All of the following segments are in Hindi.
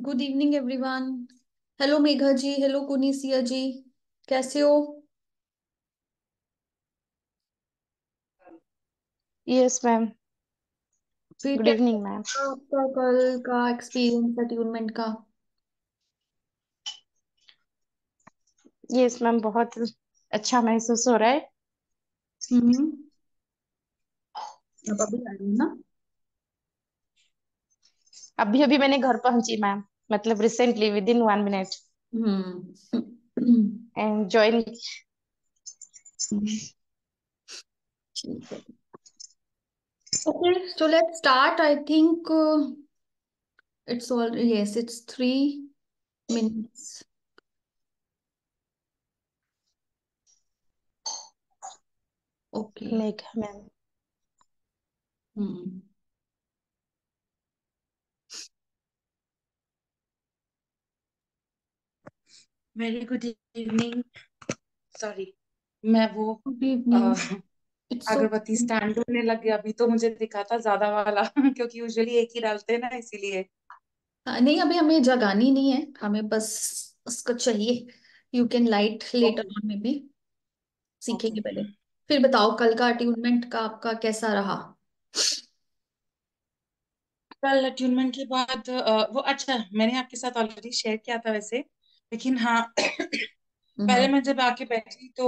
Good evening everyone. Hello Megha ji, hello Kunisia ji, कैसे हो? Yes ma'am. फिर गुड कैसा इवनिंग मैम। था आपका कल का एक्सपीरियंस अट्यूनमेंट का? यस मैम, बहुत अच्छा महसूस हो रहा है। हम्म। अब अभी आई हूँ ना। अभी अभी मैंने घर पहुंची मैम, मतलब recently with in 1 minute hmm. And join. ठीक है। Okay, so let's start. I think it's all, yes, it's 3 minutes। Okay. Megha ma'am. Hmm. Very good evening. Sorry, मैं वो गुड अ, इवनिंग। इट्स अगरबत्ती ओके। स्टैंड ढूंढने लग गया। अभी तो मुझे दिखा था ज्यादा वाला क्योंकि यूजुअली एक ही डालते हैं ना, इसीलिए। नहीं, अभी हमें जगानी नहीं है, हमें बस उसको चाहिए। You can light later okay. On में भी, ओके। सीखेंगे पहले। फिर बताओ, कल का अट्यूनमेंट का आपका कैसा रहा? कल ट्यूनमेंट के बाद वो अच्छा, मैंने आपके साथ ऑलरेडी शेयर किया था वैसे। लेकिन हाँ पहले हम्म। मैं जब आके बैठी तो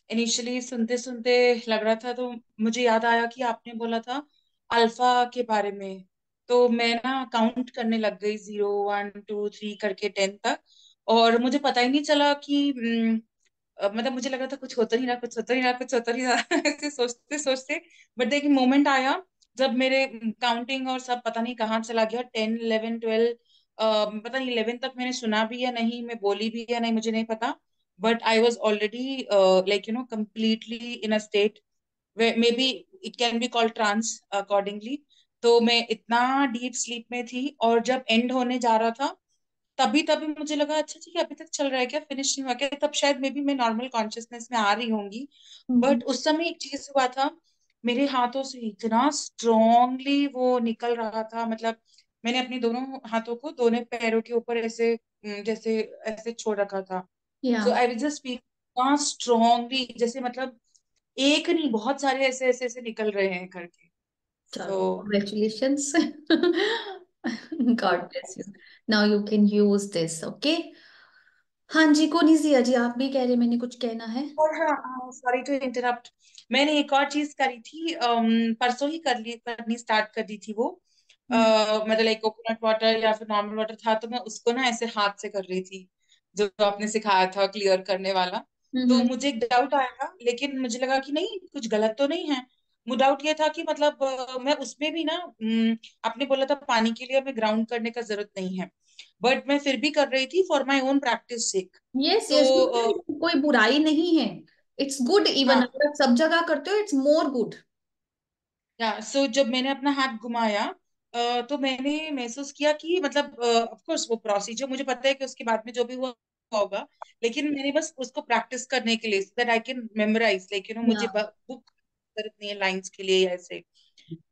इनिशियली सुनते सुनते लग रहा था, तो मुझे याद आया कि आपने बोला था अल्फा के बारे में। तो मैं ना काउंट करने लग गई, 0 1 2 3 करके 10 तक। और मुझे पता ही नहीं चला कि मतलब मुझे लग रहा था कुछ होता नहीं रहा, कुछ होता नहीं रहा, कुछ होता नहीं रहा ऐसे सोचते सोचते। बट एक मोमेंट आया जब मेरे काउंटिंग और सब पता नहीं कहाँ चला गया, 10 11 12। पता नहीं 11 तक मैंने सुना भी या नहीं, मैं बोली भी या नहीं, मुझे नहीं पता। But I was already like completely in a state where maybe it can be called trance accordingly। तो मैं इतना डीप स्लीप में थी, और जब एंड होने जा रहा था तभी तभी मुझे लगा अच्छा ठीक है, अभी तक चल रहा है क्या, फिनिश नहीं हुआ क्या, तब शायद मे बी मैं नॉर्मल कॉन्शियसनेस में आ रही होंगी। हम्म। बट उस समय एक चीज हुआ था, मेरे हाथों से इतना स्ट्रांगली वो निकल रहा था, मतलब मैंने अपने दोनों हाथों को दोनों पैरों के ऊपर ऐसे जैसे ऐसे छोड़ रखा था। Yeah. So I will just speak strongly, जैसे मतलब एक नहीं बहुत सारे ऐसे ऐसे ऐसे निकल रहे हैं करके। चलो, सो congratulations. God bless you. Now you can use this, okay. हाँ जी, कुनिसिया जी, आप भी कह रहे, मैंने कुछ कहना है। और हाँ, सॉरी टू इंटरप्ट। मैंने एक और चीज करी थी, परसों ही करनी स्टार्ट कर दी थी वो। हम्म। मतलब एक कोकोनट वाटर या फिर नॉर्मल वाटर था, तो मैं उसको ना ऐसे हाथ से कर रही थी, जो आपने सिखाया था क्लियर करने वाला। तो हम्म। मुझे एक डाउट आया था, लेकिन मुझे लगा कि नहीं कुछ गलत तो नहीं है। मुझे डाउट ये था कि मतलब मैं उसमें भी ना आपने बोला था पानी के लिए हमें ग्राउंड करने का जरूरत नहीं है, बट मैं फिर भी कर रही थी for my own practice sake. Yes तो यस, कोई बुराई नहीं है। इट्स गुड, इवन हाँ, अगर आप सब जगह करते हो, इट्स मोर गुड। या सो जब मैंने अपना हाथ घुमाया तो मैंने महसूस किया कि मतलब ऑफ कोर्स वो प्रोसीजर मुझे पता है कि उसके बाद में जो भी हुआ होगा, लेकिन मैंने बस उसको प्रैक्टिस करने के लिए that I can memorise, like yeah. मुझे बुक जरूरत नहीं है लाइंस के लिए या ऐसे।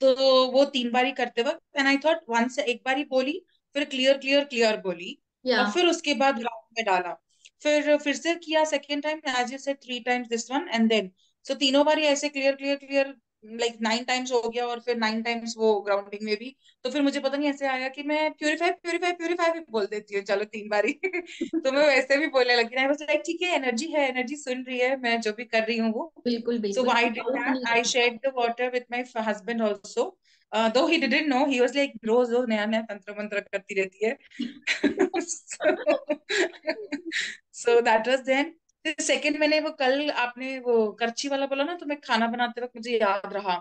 तो वो 3 बारी करते वक्त एंड आई थॉट वंस एक बारी बोली, फिर क्लियर क्लियर क्लियर बोली, या। और फिर उसके बाद राउंड में डाला। फिर से किया second time, as you said 3 times this one and then. So तीनों बारी ऐसे clear clear clear, like 9 times हो गया, और फिर 9 टाइम्स वो ग्राउंडिंग में भी। तो फिर मुझे पता नहीं ऐसे आया कि मैं प्यूरिफाई प्यूरिफाई प्यूरिफाई भी बोल देती हूँ, चलो 3 बारी तो मैं वैसे भी बोलने लगी, आई वाज लाइक ठीक है, एनर्जी सुन रही है मैं जो भी कर रही हूँ वो। बिल्कुल So बिल्कुल, I did डाउट that. नहीं I रखना। shared the water with my husband also. Though he didn't know, he was like रोज रोज नया नया तंत्र मंत्र करती रहती है। so that was then। फिर सेकंड मैंने वो कल आपने वो करछी वाला बोला ना, तो मैं खाना बनाते वक्त मुझे याद रहा,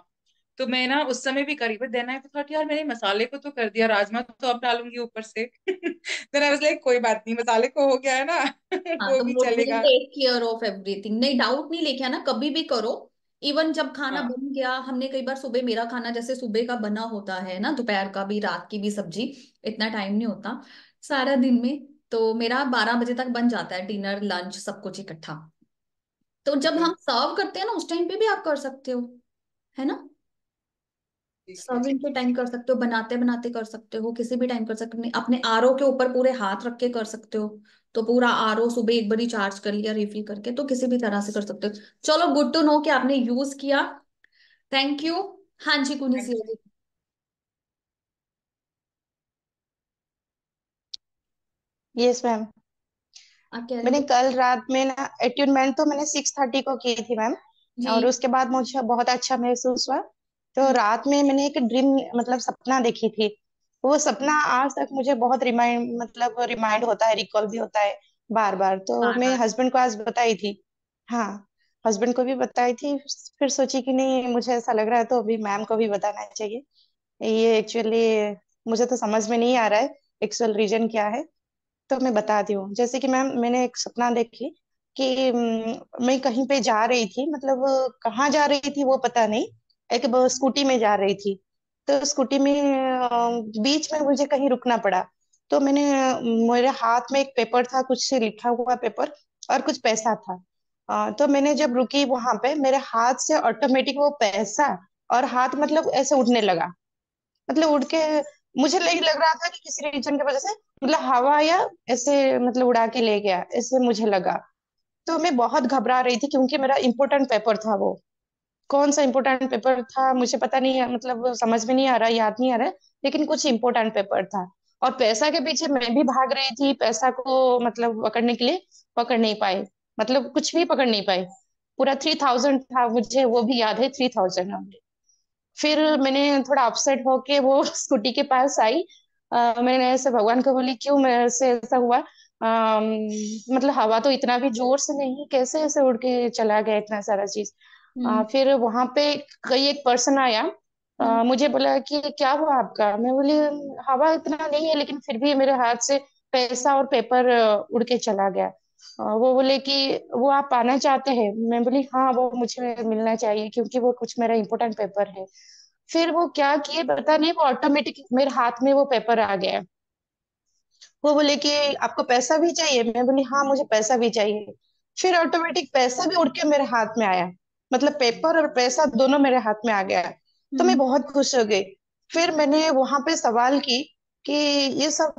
तो मैं ना उस समय भी करी, बट देन आई थॉट यार मैंने मसाले को तो कर दिया, राजमा तो अब डालूंगी ऊपर से देन आई वाज लाइक कोई बात नहीं, मसाले को हो गया है ना हाँ, वो तो भी विल चलेगा। Take care of everything. नहीं, डाउट नहीं लेके आना, कभी भी करो। इवन जब खाना हाँ। बन गया, हमने कई बार सुबह, मेरा खाना जैसे सुबह का बना होता है ना, दोपहर का भी, रात की भी सब्जी, इतना टाइम नहीं होता सारा दिन में। तो मेरा 12 बजे तक बन जाता है, डिनर लंच सब कुछ इकट्ठा। तो जब ओके। हम सर्व करते हैं ना, उस टाइम पे भी आप कर सकते हो, है ना। जी जी जी। सर्विंग के टाइम कर सकते हो, बनाते बनाते कर सकते हो, किसी भी टाइम कर सकते हो, अपने आरओ के ऊपर पूरे हाथ रख के कर सकते हो। तो पूरा आरओ सुबह एक बारी चार्ज कर लिया रिफिल करके, तो किसी भी तरह से कर सकते हो। चलो, गुड टू नो कि आपने यूज किया। Thank you. हाँ जी, थैंक कुनिसिया यू। जी, यस मैम। आप कह रहे मैंने थे? कल रात में ना अट्यूनमेंट तो मैंने 6:30 को की थी मैम। और जी। उसके बाद मुझे बहुत अच्छा महसूस हुआ। तो हम्म। रात में मैंने एक ड्रीम मतलब सपना देखी थी। वो सपना आज तक मुझे बहुत रिमाइंड होता है, रिकॉल भी होता है बार बार। तो बार मैं बार। हस्बैंड को आज बताई थी। हाँ, हस्बैंड को भी बताई थी। फिर सोची कि नहीं, मुझे ऐसा लग रहा है तो अभी मैम को भी बताना चाहिए। ये एक्चुअली मुझे तो समझ में नहीं आ रहा है एक्चुअल रीजन क्या है। तो मैं बताती हूँ। जैसे कि मैम, मैंने एक सपना देखी कि मैं कहीं पे जा रही थी, मतलब कहाँ जा रही थी वो पता नहीं। एक स्कूटी में जा रही थी। तो स्कूटी में बीच में मुझे कहीं रुकना पड़ा। तो मेरे हाथ में एक पेपर था, कुछ से लिखा हुआ पेपर, और कुछ पैसा था। तो मैंने जब रुकी वहां पे, मेरे हाथ से ऑटोमेटिक वो पैसा और हाथ मतलब ऐसे उड़ने लगा। मतलब उड़ के मुझे लग रहा था कि किसी रीजन की वजह से मतलब हवा या ऐसे मतलब उड़ा के ले गया, ऐसे मुझे लगा। तो मैं बहुत घबरा रही थी क्योंकि मेरा इंपॉर्टेंट पेपर था वो। कौन सा इंपॉर्टेंट पेपर था मुझे पता नहीं है, मतलब समझ में नहीं आ रहा, याद नहीं आ रहा है। लेकिन कुछ इंपॉर्टेंट पेपर था। और पैसा के पीछे मैं भी भाग रही थी, पैसा को मतलब पकड़ने के लिए। पकड़ नहीं पाई, मतलब कुछ भी पकड़ नहीं पाई। पूरा 3000 था, मुझे वो भी याद है, 3000। फिर मैंने थोड़ा अपसेट होके वो स्कूटी के पास आई। मैंने ऐसे भगवान को बोली, क्यों मेरे से ऐसा हुआ। मतलब हवा तो इतना भी जोर से नहीं, कैसे ऐसे उड़ के चला गया इतना सारा चीज। हम्म। फिर वहां पे कई एक पर्सन आया। हम्म। मुझे बोला कि क्या हुआ आपका। मैं बोली, हवा इतना नहीं है लेकिन फिर भी मेरे हाथ से पैसा और पेपर उड़ के चला गया। वो बोले कि वो आप पाना चाहते हैं। मैं बोली हाँ, वो मुझे मिलना चाहिए क्योंकि वो कुछ मेरा इंपॉर्टेंट पेपर है। फिर वो क्या किए पता नहीं, वो ऑटोमेटिक मेरे हाथ में वो पेपर आ गया। वो बोले कि आपको पैसा भी चाहिए। मैं बोली हाँ, मुझे पैसा भी चाहिए। फिर ऑटोमेटिक पैसा भी उड़ के मेरे हाथ में आया। मतलब पेपर और पैसा दोनों मेरे हाथ में आ गया। तो मैं हम्म। बहुत खुश हो गई। फिर मैंने वहां पे सवाल की कि ये सब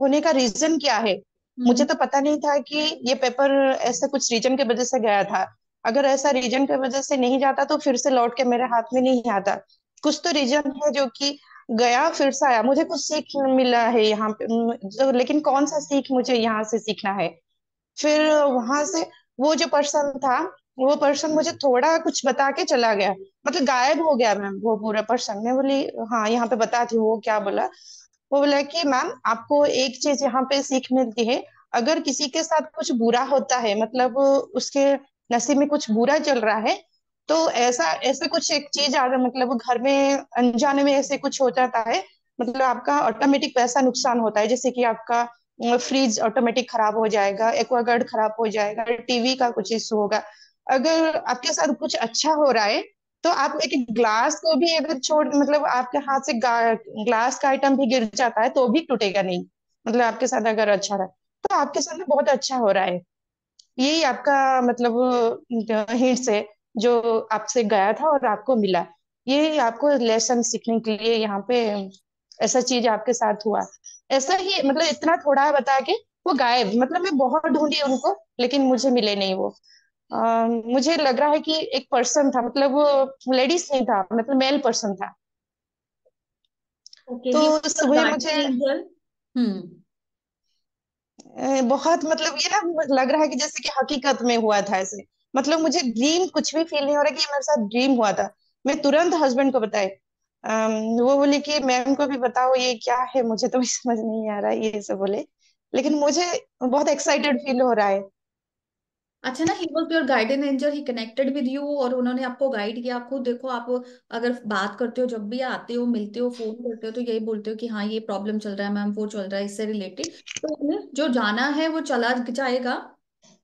होने का रीजन क्या है। मुझे हम्म। तो पता नहीं था कि ये पेपर ऐसा कुछ रीजन की वजह से गया था। अगर ऐसा रीजन की वजह से नहीं जाता तो फिर से लौट के मेरे हाथ में नहीं आता। कुछ तो रीजन है जो कि गया फिर से आया। मुझे कुछ सीख मिला है यहाँ पे, जो लेकिन कौन सा सीख मुझे यहाँ से सीखना है। फिर वहां से वो जो पर्सन था, वो पर्सन मुझे थोड़ा कुछ बता के चला गया। मतलब गायब हो गया मैम वो पूरा पर्सन। मैं बोली हाँ, यहाँ पे बताती हूँ वो क्या बोला। वो बोला कि मैम, आपको एक चीज यहाँ पे सीख मिलती है। अगर किसी के साथ कुछ बुरा होता है, मतलब उसके नसीब में कुछ बुरा चल रहा है, तो ऐसा ऐसे कुछ एक चीज आ रहा, मतलब घर में अनजाने में ऐसे कुछ हो जाता है। मतलब आपका ऑटोमेटिक पैसा नुकसान होता है, जैसे कि आपका फ्रिज ऑटोमेटिक खराब हो जाएगा, एक्वागार्ड खराब हो जाएगा, टीवी का कुछ इशू होगा। अगर आपके साथ कुछ अच्छा हो रहा है, तो आप एक ग्लास को भी अगर छोड़, मतलब आपके हाथ से ग्लास का आइटम भी गिर जाता है तो भी टूटेगा नहीं। मतलब आपके साथ अगर अच्छा रहा, तो आपके साथ में बहुत अच्छा हो रहा है। यही आपका मतलब हिंट्स है जो आपसे गया था और आपको मिला। ये आपको लेसन सीखने के लिए यहाँ पे ऐसा चीज आपके साथ हुआ। ऐसा ही मतलब इतना थोड़ा बता के वो गायब, मतलब मैं बहुत ढूंढी उनको लेकिन मुझे मिले नहीं वो। मुझे लग रहा है कि एक पर्सन था, मतलब वो लेडीज नहीं था, मतलब मेल पर्सन था। ओके, तो ही सुबह मुझे गार्डियन एंजल। हम्म। बहुत मतलब ये ना लग रहा है कि जैसे कि हकीकत में हुआ था ऐसे। मतलब मुझे ड्रीम कुछ भी फील नहीं हो रहा कि ये मेरे साथ ड्रीम हुआ था। मैं तुरंत हस्बैंड को बताए। वो बोले कि मैम को भी बताओ ये क्या है, मुझे तो भी समझ नहीं आ रहा है, ये सब बोले। लेकिन मुझे बहुत एक्साइटेड फील हो रहा है। अच्छा ना, he was your guiding angel, he connected with you, और उन्होंने आपको गाइड किया। आप खुद देखो, आप अगर बात करते हो, जब भी आते हो, मिलते हो, फोन करते हो, तो यही बोलते हो कि हाँ ये प्रॉब्लम चल रहा है मैम, वो चल रहा है इससे रिलेटेड। तो उन्हें जो जाना है वो चला जाएगा।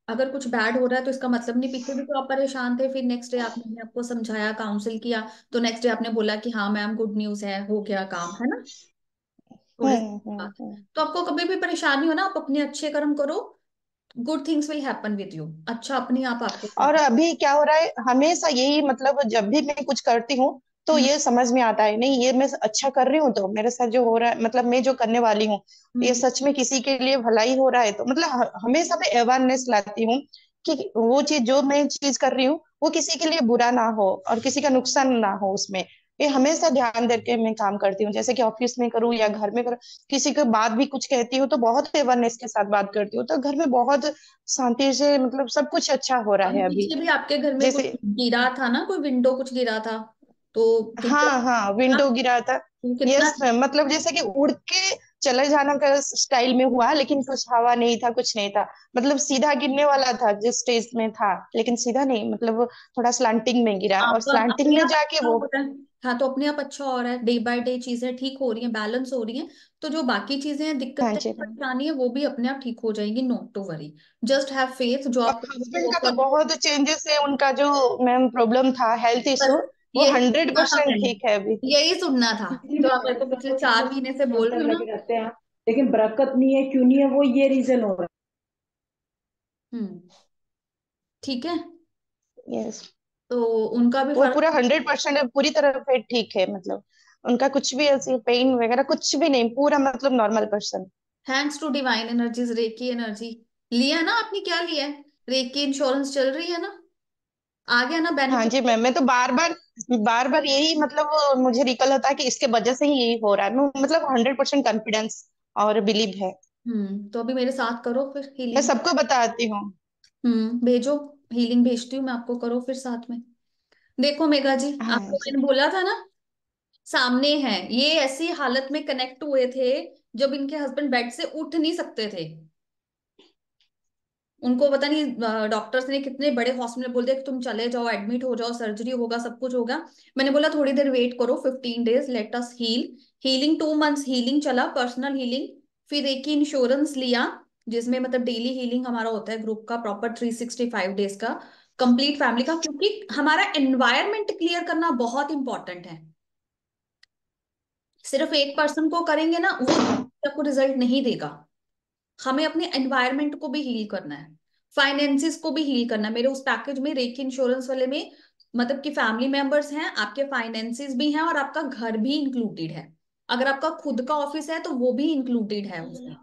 अगर कुछ बैड हो रहा है तो इसका मतलब नहीं, पीछे भी तो आप परेशान थे, फिर नेक्स्ट डे आपने आपको समझाया, काउंसिल किया, तो नेक्स्ट डे आपने बोला कि हाँ मैम गुड न्यूज है, हो गया काम, है ना। थोड़े से बाद। हम्म। तो आपको कभी भी परेशानी हो ना, आप अपने अच्छे कर्म करो, good things will happen with you, अच्छा अपने आप आपके साथ। और अभी क्या हो रहा है, हमेशा यही मतलब जब भी मैं कुछ करती हूँ तो हम्म। ये समझ में आता है, नहीं ये मैं अच्छा कर रही हूँ तो मेरे साथ जो हो रहा है, मतलब मैं जो करने वाली हूँ ये हम्म। सच में किसी के लिए भलाई हो रहा है, तो मतलब हमेशा मैं अवेयरनेस लाती हूँ कि वो चीज जो मैं चीज कर रही हूँ वो किसी के लिए बुरा ना हो और किसी का नुकसान ना हो उसमें। ये हमेशा ध्यान देके मैं काम करती हूँ, जैसे कि ऑफिस में करूँ या घर में करूँ, किसी को बात भी कुछ कहती हूँ तो बहुत अवेयरनेस के साथ बात करती हूँ, तो घर में बहुत शांति से मतलब सब कुछ अच्छा हो रहा अभी है अभी। पीछे भी आपके घर में कुछ जैसे गिरा था ना, कोई विंडो कुछ गिरा था, तो विंडो हाँ हाँ, विंडो गिरा था। कितना। यस मैम, मतलब जैसे कि उड़ के चले जाना का स्टाइल में हुआ, लेकिन कुछ हवा नहीं था, कुछ नहीं था, मतलब सीधा गिरने वाला था जिस स्टेज में था, लेकिन सीधा नहीं, मतलब वो थोड़ा स्लैंटिंग में गिरा और आपका स्लैंटिंग अपने में आप जाके अच्छा वो। हो रहा है। हाँ, तो अपने आप अच्छा हो रहा है, डे बाय डे चीजें ठीक हो रही हैं, बैलेंस हो रही हैं। तो जो बाकी चीजें हैं, हाँ दिक्कतें जी मैम। परेशानी है, वो भी अपने आप ठीक हो जाएंगी, not to worry. Just have faith, जो और आप हस्बैंड वो का तो कर। बहुत चेंजेस है, उनका जो मैम प्रॉब्लम था हेल्थ बस इशू, वो यही हंड्रेड सुनना था परसेंट मैंने, ठीक है अभी। यही सुनना था, किसी जो भी आप मेरे को औरत पिछले को चार कितने महीने से बोल रही काउंटर हो ना। लगे रहते हैं, लेकिन बरकत नहीं है, क्यों नहीं है, वो ये रीजन हो रहा हम्म। ठीक है। यस। तो उनका भी वो फर्क। पूरा 100% पूरी तरह से ठीक है, मतलब उनका कुछ भी ऐसी पेन वगैरह कुछ भी नहीं, पूरा मतलब normal person. Thanks to divine energies, reiki energy लिया ना आपने, क्या लिया है? रेकी इंश्योरेंस चल रही है ना, आ गया ना हाँ जी बेनिफिट? मैम, मैं तो बार बार यही मतलब वो मुझे रिकल होता है कि इसके वजह से ही यही हो रहा है, मतलब 100% कॉन्फिडेंस और बिलीव है। तो अभी मेरे साथ करो फिर मैं हीलिंग। सबको बताती हूँ। भेजो, हीलिंग भेजती हूँ मैं आपको, करो फिर साथ में। देखो मेघा जी, हाँ आपको जी। मैंने बोला था ना, सामने है। ये ऐसी हालत में कनेक्ट हुए थे जब इनके हस्बैंड बेड से उठ नहीं सकते थे। उनको पता नहीं डॉक्टर्स ने कितने बड़े हॉस्पिटल बोल दिया कि तुम चले जाओ, एडमिट हो जाओ, सर्जरी होगा, सब कुछ होगा। मैंने बोला थोड़ी देर वेट करो, 15 days, let us heal. Healing 2 months healing चला, पर्सनल हीलिंग। फिर एक ही इंश्योरेंस लिया, जिसमें मतलब डेली हीलिंग हमारा होता है ग्रुप का, प्रॉपर 365 डेज का, कंप्लीट फैमिली का, क्योंकि हमारा एनवायरनमेंट क्लियर करना बहुत इंपॉर्टेंट है। सिर्फ एक पर्सन को करेंगे ना, वो आपको रिजल्ट नहीं देगा। हमें अपने एनवायरनमेंट को भी हील करना है, फाइनेंसिस को भी हील करना है। मेरे उस पैकेज में, रेकी इंश्योरेंस वाले में, मतलब कि फैमिली मेंबर्स हैं, आपके फाइनेंसिस भी हैं, और आपका घर भी इंक्लूडेड है। अगर आपका खुद का ऑफिस है तो वो भी इंक्लूडेड है उसमें।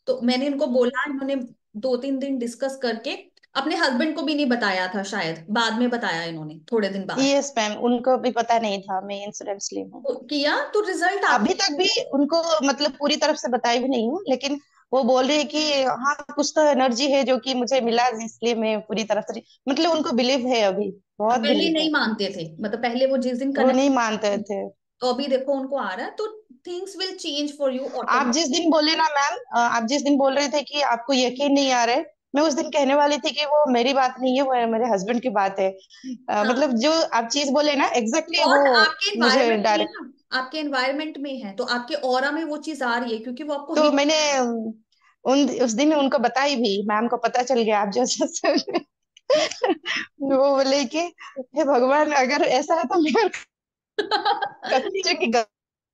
तो मैंने इनको बोला, इन्होंने 2-3 दिन डिस्कस करके, अपने हस्बैंड को भी नहीं बताया था, शायद बाद में बताया इन्होंने थोड़े दिन बाद। यस मैम, उनको भी पता नहीं था मैं इंश्योरेंस ली हूँ। तो किया तो रिजल्ट अभी आते। तक भी उनको मतलब पूरी तरफ से बताई भी नहीं हूँ, लेकिन वो बोल रही है कि हाँ कुछ तो एनर्जी है जो कि मुझे मिला, इसलिए मैं पूरी तरफ से, मतलब उनको बिलीव है अभी, बहुत पहले बिलीव है। नहीं मानते थे, मतलब पहले वो जिस दिन वो कनेक्ट, नहीं मानते थे। तो अभी देखो उनको आ रहा है, तो things will change for you आप ऑटोमेटिक। जिस दिन बोले ना मैम, आप जिस दिन बोल रहे थे कि आपको यकीन नहीं आ रहा है, मैं उस दिन कहने वाली थी कि वो मेरी बात नहीं है, वो मेरे हस्बैंड की बात है। हाँ, मतलब जो आप चीज बोले ना एग्जैक्टली और वो आपके मुझे एनवायरमेंट में डायरेक्ट। ना, आपके एनवायरमेंट में है, तो आपके ऑरा में वो चीज आ रही है, क्योंकि वो आपको तो हिट। मैंने उन उस दिन उनको बताई भी, मैम को पता चल गया आप जैसे वो बोले कि हे भगवान, अगर ऐसा है तो मैं की गलती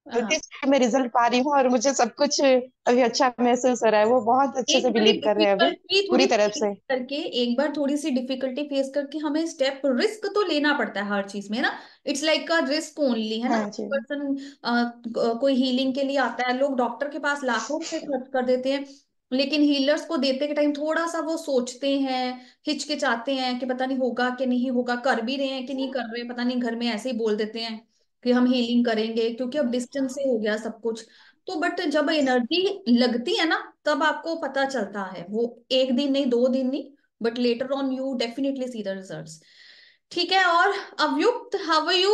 हाँ, से मैं रिजल्ट पा रही हूँ और मुझे सब कुछ अभी अच्छा महसूस हो रहा है, वो बहुत अच्छे एक से बड़ी बिलीव कर रहे हैं अभी डिफिकल्टी पूरी थोड़ी तरफ फेस से। करके, एक बार थोड़ी सी डिफिकल्टी फेस करके, हमें स्टेप रिस्क तो लेना पड़ता है हर चीज में ना। It's like a risk only, है ना। हाँ जी। पर्सन कोई हीलिंग के लिए आता है, लोग डॉक्टर के पास लाखों रुपए खर्च कर देते हैं, लेकिन हीलर्स को देते के टाइम थोड़ा सा वो सोचते हैं, हिचकिचाते हैं कि पता नहीं होगा कि नहीं होगा, कर भी रहे हैं कि नहीं कर रहे, पता नहीं, घर में ऐसे ही बोल देते हैं कि हम हीलिंग करेंगे, क्योंकि अब डिस्टेंस से हो गया सब कुछ। तो बट जब एनर्जी लगती है ना, तब आपको पता चलता है, वो एक दिन नहीं, 2 दिन नहीं, but later on you definitely see the results. ठीक है। और अवयुक्त, हाउ आर यू?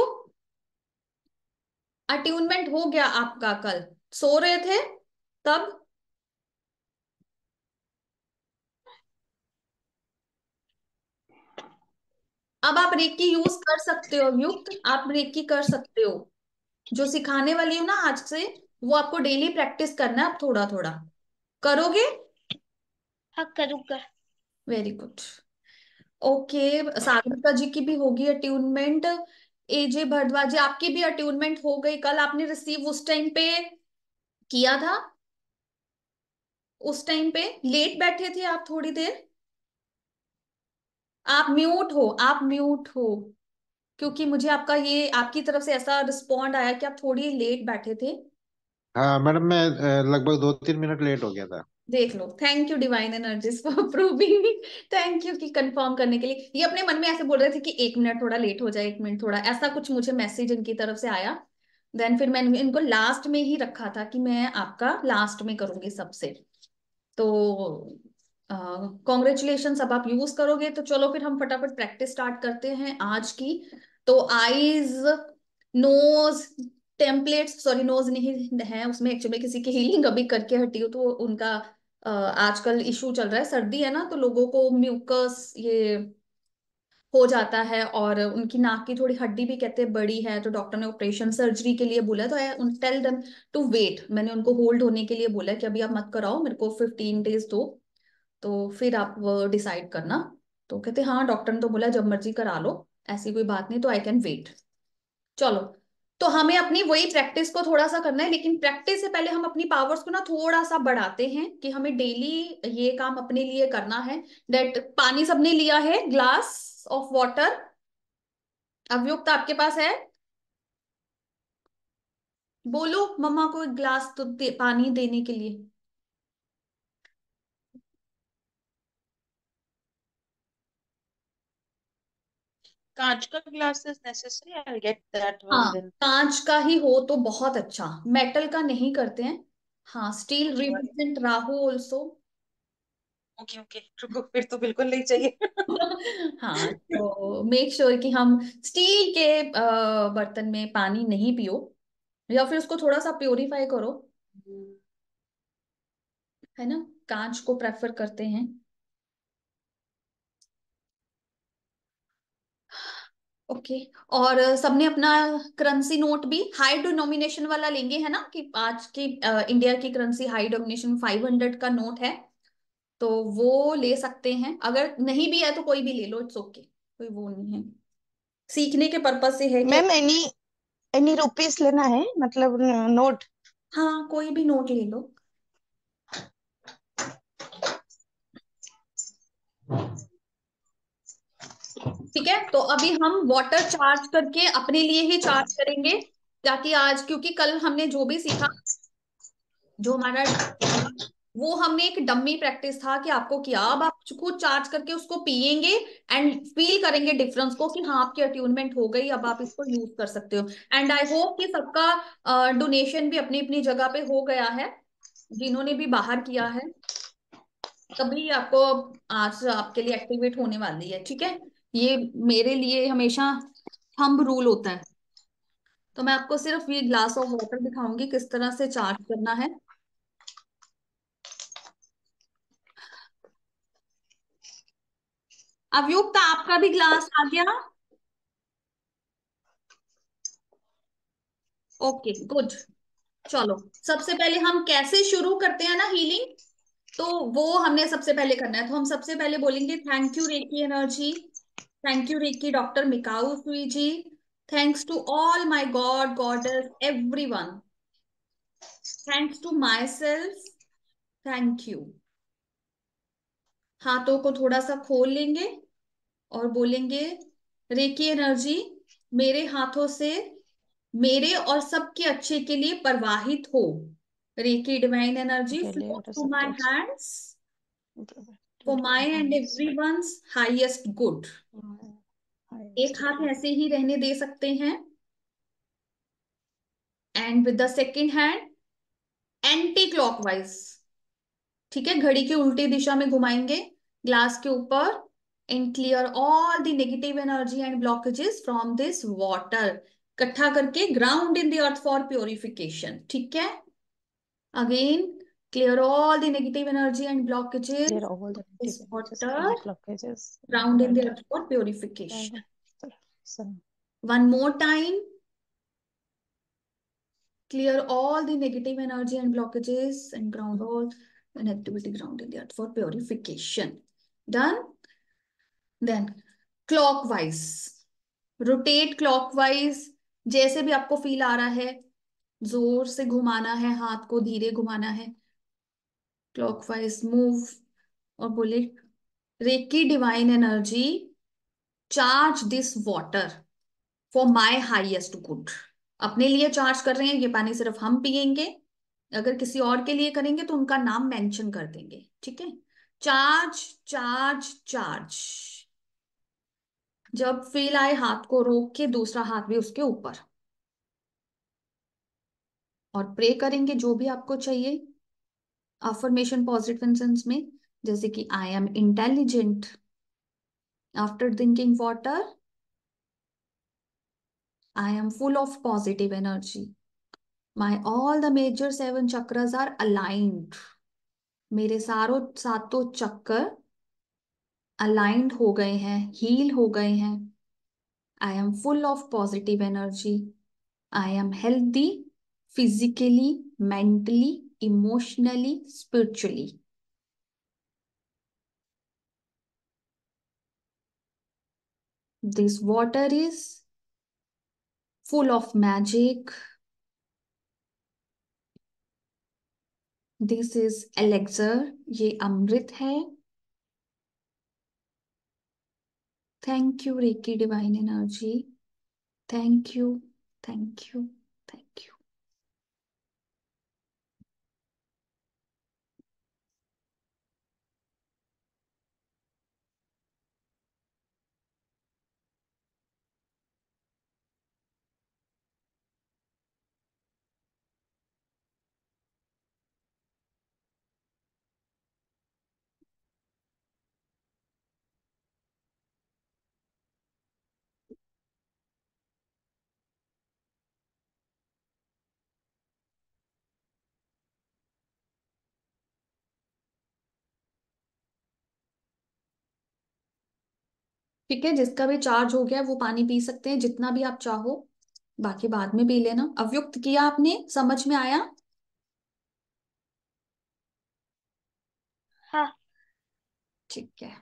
अट्यूनमेंट हो गया आपका कल, सो रहे थे तब? अब आप रेकी यूज कर सकते हो अवयुक्त, आप रेकी कर सकते हो। जो सिखाने वाली हूँ ना आज से, वो आपको डेली प्रैक्टिस करना है, अब थोड़ा थोड़ा करोगे। हाँ करूँगा। Very good. ओके, सागरिका जी की भी होगी अट्यूनमेंट। एजे भारद्वाज जी, आपकी भी अट्यूनमेंट हो गई, कल आपने रिसीव उस टाइम पे किया था। उस टाइम पे लेट बैठे थे आप थोड़ी देर। आप म्यूट हो, आप म्यूट हो। क्योंकि मुझे आपका ये आपकी तरफ से ऐसा रिस्पॉन्ड आया कि आप थोड़ी लेट बैठे थे। हाँ मैडम, मैं लगभग 2-3 मिनट लेट हो गया था। देख लो, thank you divine energies for proving. Thank you कि कंफर्म करने के लिए। ये अपने मन में ऐसे बोल रहे थे कि 1 मिनट थोड़ा लेट हो जाए, 1 मिनट थोड़ा, ऐसा कुछ मुझे मैसेज इनकी तरफ से आया। देन फिर मैंने इनको लास्ट में ही रखा था कि मैं आपका लास्ट में करूंगी सबसे। तो कॉन्ग्रेचुलेशन, अब आप यूज करोगे तो चलो फिर हम फटाफट प्रैक्टिस स्टार्ट करते हैं आज की। तो eyes, nose, templates, sorry nose नहीं है उसमें, एक्चुअली किसी की हीलिंग अभी करके हटी हो तो उनका आजकल इशू चल रहा है, सर्दी है ना तो लोगों को म्यूकस ये हो जाता है, और उनकी नाक की थोड़ी हड्डी भी कहते हैं बड़ी है, तो डॉक्टर ने ऑपरेशन सर्जरी के लिए बोला, तो I tell them to wait, मैंने उनको होल्ड होने के लिए बोला कि अभी आप मत कराओ, मेरे को 15 डेज दो, तो फिर आप डिसाइड करना। तो कहते हाँ डॉक्टर ने तो बोला जब मर्जी करा लो, ऐसी कोई बात नहीं, तो आई कैन वेट। चलो, तो हमें अपनी वही प्रैक्टिस को थोड़ा सा करना है, लेकिन प्रैक्टिस से पहले हम अपनी पावर्स को ना थोड़ा सा बढ़ाते हैं कि हमें डेली ये काम अपने लिए करना है। डेट पानी सबने लिया है, ग्लास ऑफ वाटर अवयुक्त आपके पास है? बोलो मम्मा को एक ग्लास तो पानी देने के लिए। कांच का glass is necessary, I will get that one हाँ, देन। कांच का ही हो तो बहुत अच्छा, मेटल का नहीं करते हैं। हाँ, steel okay represent Rahu also. Okay okay, रुको, फिर तो बिल्कुल नहीं चाहिए। हाँ, तो मेक श्योर कि हम स्टील के बर्तन में पानी नहीं पियो, या फिर उसको थोड़ा सा प्योरीफाई करो, है ना, कांच को प्रेफर करते हैं। ओके। और सबने अपना करेंसी नोट भी हाई डिनोमिनेशन वाला लेंगे, है ना, कि आज की इंडिया की करेंसी हाई डिनोमिनेशन 500 का नोट है, तो वो ले सकते हैं, अगर नहीं भी है तो कोई भी ले लो, इट्स ओके, कोई वो नहीं है, सीखने के पर्पज से है कि। मैम एनी एनी रुपीस लेना है, मतलब नोट? हाँ, कोई भी नोट ले लो। ठीक है, तो अभी हम वाटर चार्ज करके अपने लिए ही चार्ज करेंगे, ताकि आज, क्योंकि कल हमने जो भी सीखा, जो हमारा वो हमने एक डम्मी प्रैक्टिस था कि आपको किया, अब आप खुद चार्ज करके उसको पिएंगे एंड फील करेंगे डिफरेंस को कि हाँ आपकी अट्यूनमेंट हो गई, अब आप इसको यूज कर सकते हो। एंड आई होप कि सबका डोनेशन भी अपनी अपनी जगह पे हो गया है, जिन्होंने भी बाहर किया है, तभी आपको आज आपके लिए एक्टिवेट होने वाली है, ठीक है। ये मेरे लिए हमेशा थंब रूल होता है। तो मैं आपको सिर्फ ये ग्लास ऑफ वाटर दिखाऊंगी किस तरह से चार्ज करना है। अब युक्त आपका भी ग्लास आ गया? Okay good. चलो, सबसे पहले हम कैसे शुरू करते हैं ना हीलिंग, तो वो हमने सबसे पहले करना है, तो हम सबसे पहले बोलेंगे thank you reiki energy, thank you reiki doctor Mikao Usui ji, thanks to all my god goddess everyone, thanks to myself, thank you. हाथों को थोड़ा सा खोल लेंगे और बोलेंगे रेकी एनर्जी मेरे हाथों से मेरे और सबके अच्छे के लिए प्रवाहित हो, reiki divine energy daily flow और थ्रू माय सबके hands for my and everyone's highest good. एक हाथ ऐसे ही रहने दे सकते हैं, and with the second hand anti clockwise, ठीक है, घड़ी की उल्टी दिशा में घुमाएंगे ग्लास के ऊपर, and clear all the negative energy and blockages from this water, इकट्ठा करके ground in the earth for purification, ठीक है। Again, clear all the negative energy and blockages clear all the this negative energies water, and blockages in ground in the water. earth for purification. Sun. One more time, clear all the negative energy and blockages and ground all the negativity, ground in the earth for purification. Done. Then clockwise, rotate clockwise, जैसे भी आपको फील आ रहा है, जोर से घुमाना है, हाथ को धीरे घुमाना है, क्लॉकवाइज मूव, और बोले reiki divine energy charge this water, for my highest good. अपने लिए चार्ज कर रहे हैं, ये पानी सिर्फ हम पियेंगे। अगर किसी और के लिए करेंगे तो उनका नाम मेंशन कर देंगे, ठीक है। Charge, charge, charge. जब फील आए हाथ को रोक के दूसरा हाथ भी उसके ऊपर, और प्रे करेंगे जो भी आपको चाहिए अफर्मेशन पॉजिटिव सेंस में, जैसे कि I am intelligent after drinking water, I am full of positive energy, my all the major seven chakras are aligned, मेरे सारों सातों चक्कर अलाइंड हो गए हैं, हील हो गए हैं। I am full of positive energy, I am healthy physically, mentally, emotionally, spiritually. This water is full of magic, this is elixir, ये अमृत है। Thank you reiki divine energy, thank you, thank you, thank you. ठीक है, जिसका भी चार्ज हो गया वो पानी पी सकते हैं जितना भी आप चाहो, बाकी बाद में पी लेना। अवयुक्त किया आपने, समझ में आया? हाँ। ठीक है।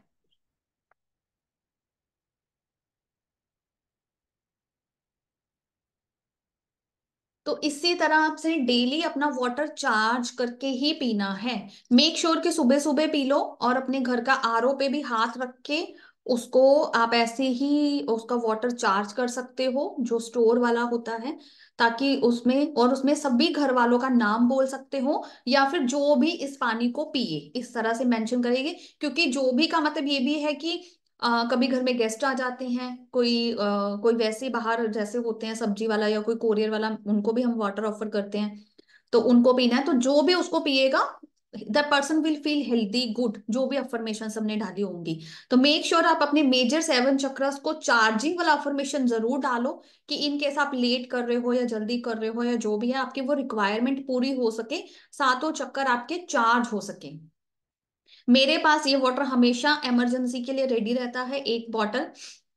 तो इसी तरह आपसे डेली अपना वाटर चार्ज करके ही पीना है। मेक श्योर कि सुबह सुबह पी लो, और अपने घर का आरओ पे भी हाथ रख के उसको आप ऐसे ही उसका वाटर चार्ज कर सकते हो, जो स्टोर वाला होता है, ताकि उसमें, और उसमें सभी घर वालों का नाम बोल सकते हो, या फिर जो भी इस पानी को पिए इस तरह से मेंशन करेंगे। क्योंकि जो भी का मतलब ये भी है कि कभी घर में गेस्ट आ जाते हैं, कोई वैसे बाहर जैसे होते हैं सब्जी वाला या कोई कोरियर वाला, उनको भी हम वाटर ऑफर करते हैं, तो उनको पीना है, तो जो भी उसको पिएगा the person will feel healthy good, जो भी अफर्मेशन हमने डाली होंगी। तो मेक श्योर आप अपने मेजर सेवन चक्रस को चार्जिंग वाला अफर्मेशन जरूर डालो, कि इन केस आप लेट कर रहे हो या जल्दी कर रहे हो या जो भी है, आपकी वो रिक्वायरमेंट पूरी हो सके, सातों चक्कर आपके चार्ज हो सके। मेरे पास ये वाटर हमेशा इमरजेंसी के लिए रेडी रहता है, एक बॉटल।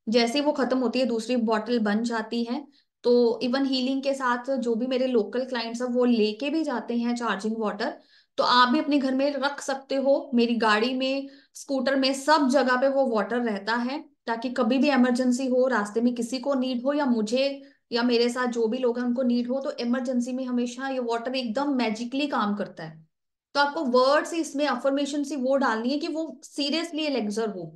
जैसे ही वो खत्म होती है दूसरी बॉटल बन जाती है। तो इवन हीलिंग के साथ जो भी मेरे लोकल क्लाइंट्स हैं वो लेके भी जाते हैं चार्जिंग वाटर। तो आप भी अपने घर में रख सकते हो, मेरी गाड़ी में, स्कूटर में, सब जगह पे वो वाटर रहता है, ताकि कभी भी इमरजेंसी हो, रास्ते में किसी को नीड हो, या मुझे या मेरे साथ जो भी लोग हैं उनको नीड हो, तो इमरजेंसी में हमेशा ये वाटर एकदम मैजिकली काम करता है। तो आपको वर्ड से इसमें अफर्मेशन सी वो डालनी है कि वो सीरियसली एलेक्सर हो,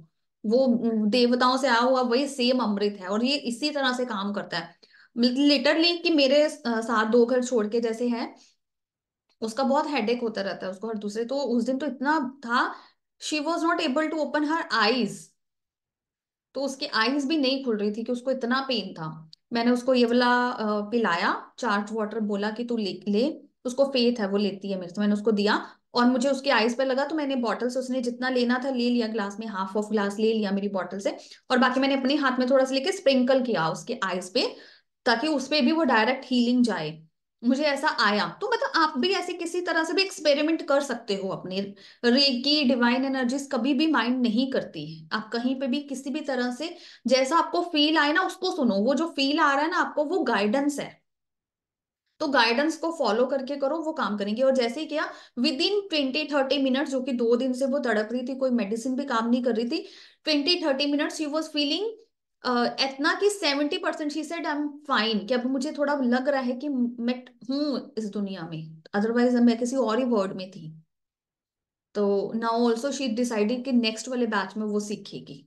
वो देवताओं से आया हुआ वही सेम अमृत है, और ये इसी तरह से काम करता है। लिटरली कि मेरे साथ दो घर छोड़ के जैसे है, उसका बहुत हेडेक होता रहता है उसको हर दूसरे, तो उस दिन तो इतना था, she was not able to open her eyes, तो उसकी आईज भी नहीं खुल रही थी कि उसको इतना पेन था। मैंने उसको ये वाला पिलाया चार्ज वाटर, बोला कि तू ले ले, उसको फेथ है वो लेती है मेरे से, मैंने उसको दिया, और मुझे उसकी आईज पे लगा, तो मैंने बॉटल से, उसने जितना लेना था ले लिया, ग्लास में हाफ ऑफ ग्लास ले लिया मेरी बॉटल से, और बाकी मैंने अपने हाथ में थोड़ा सा लेके स्प्रिंकल किया उसके आईज पे, ताकि उस पे भी वो डायरेक्ट हीलिंग जाए। मुझे ऐसा आया, तो मतलब आप भी ऐसे किसी तरह से भी एक्सपेरिमेंट कर सकते हो अपने। रेकी डिवाइन एनर्जीज कभी भी माइंड नहीं करती है, आप कहीं पे भी किसी भी तरह से जैसा आपको फील आए ना उसको सुनो, वो जो फील आ रहा है ना आपको वो गाइडेंस है, तो गाइडेंस को फॉलो करके करो, वो काम करेंगे। और जैसे ही किया, विद इन 20-30 मिनट्स, जो कि 2 दिन से वो तड़प रही थी, कोई मेडिसिन भी काम नहीं कर रही थी, 20-30 मिनट्स शी वॉज फीलिंग इतना कि 70% she said I am fine, कि अब मुझे थोड़ा लग रहा है कि मैं हूं इस दुनिया में, अदरवाइज मैं किसी और ही वर्ड में थी। तो नाउ ऑल्सो शी डिसाइडेड कि नेक्स्ट वाले बैच में वो सीखेगी।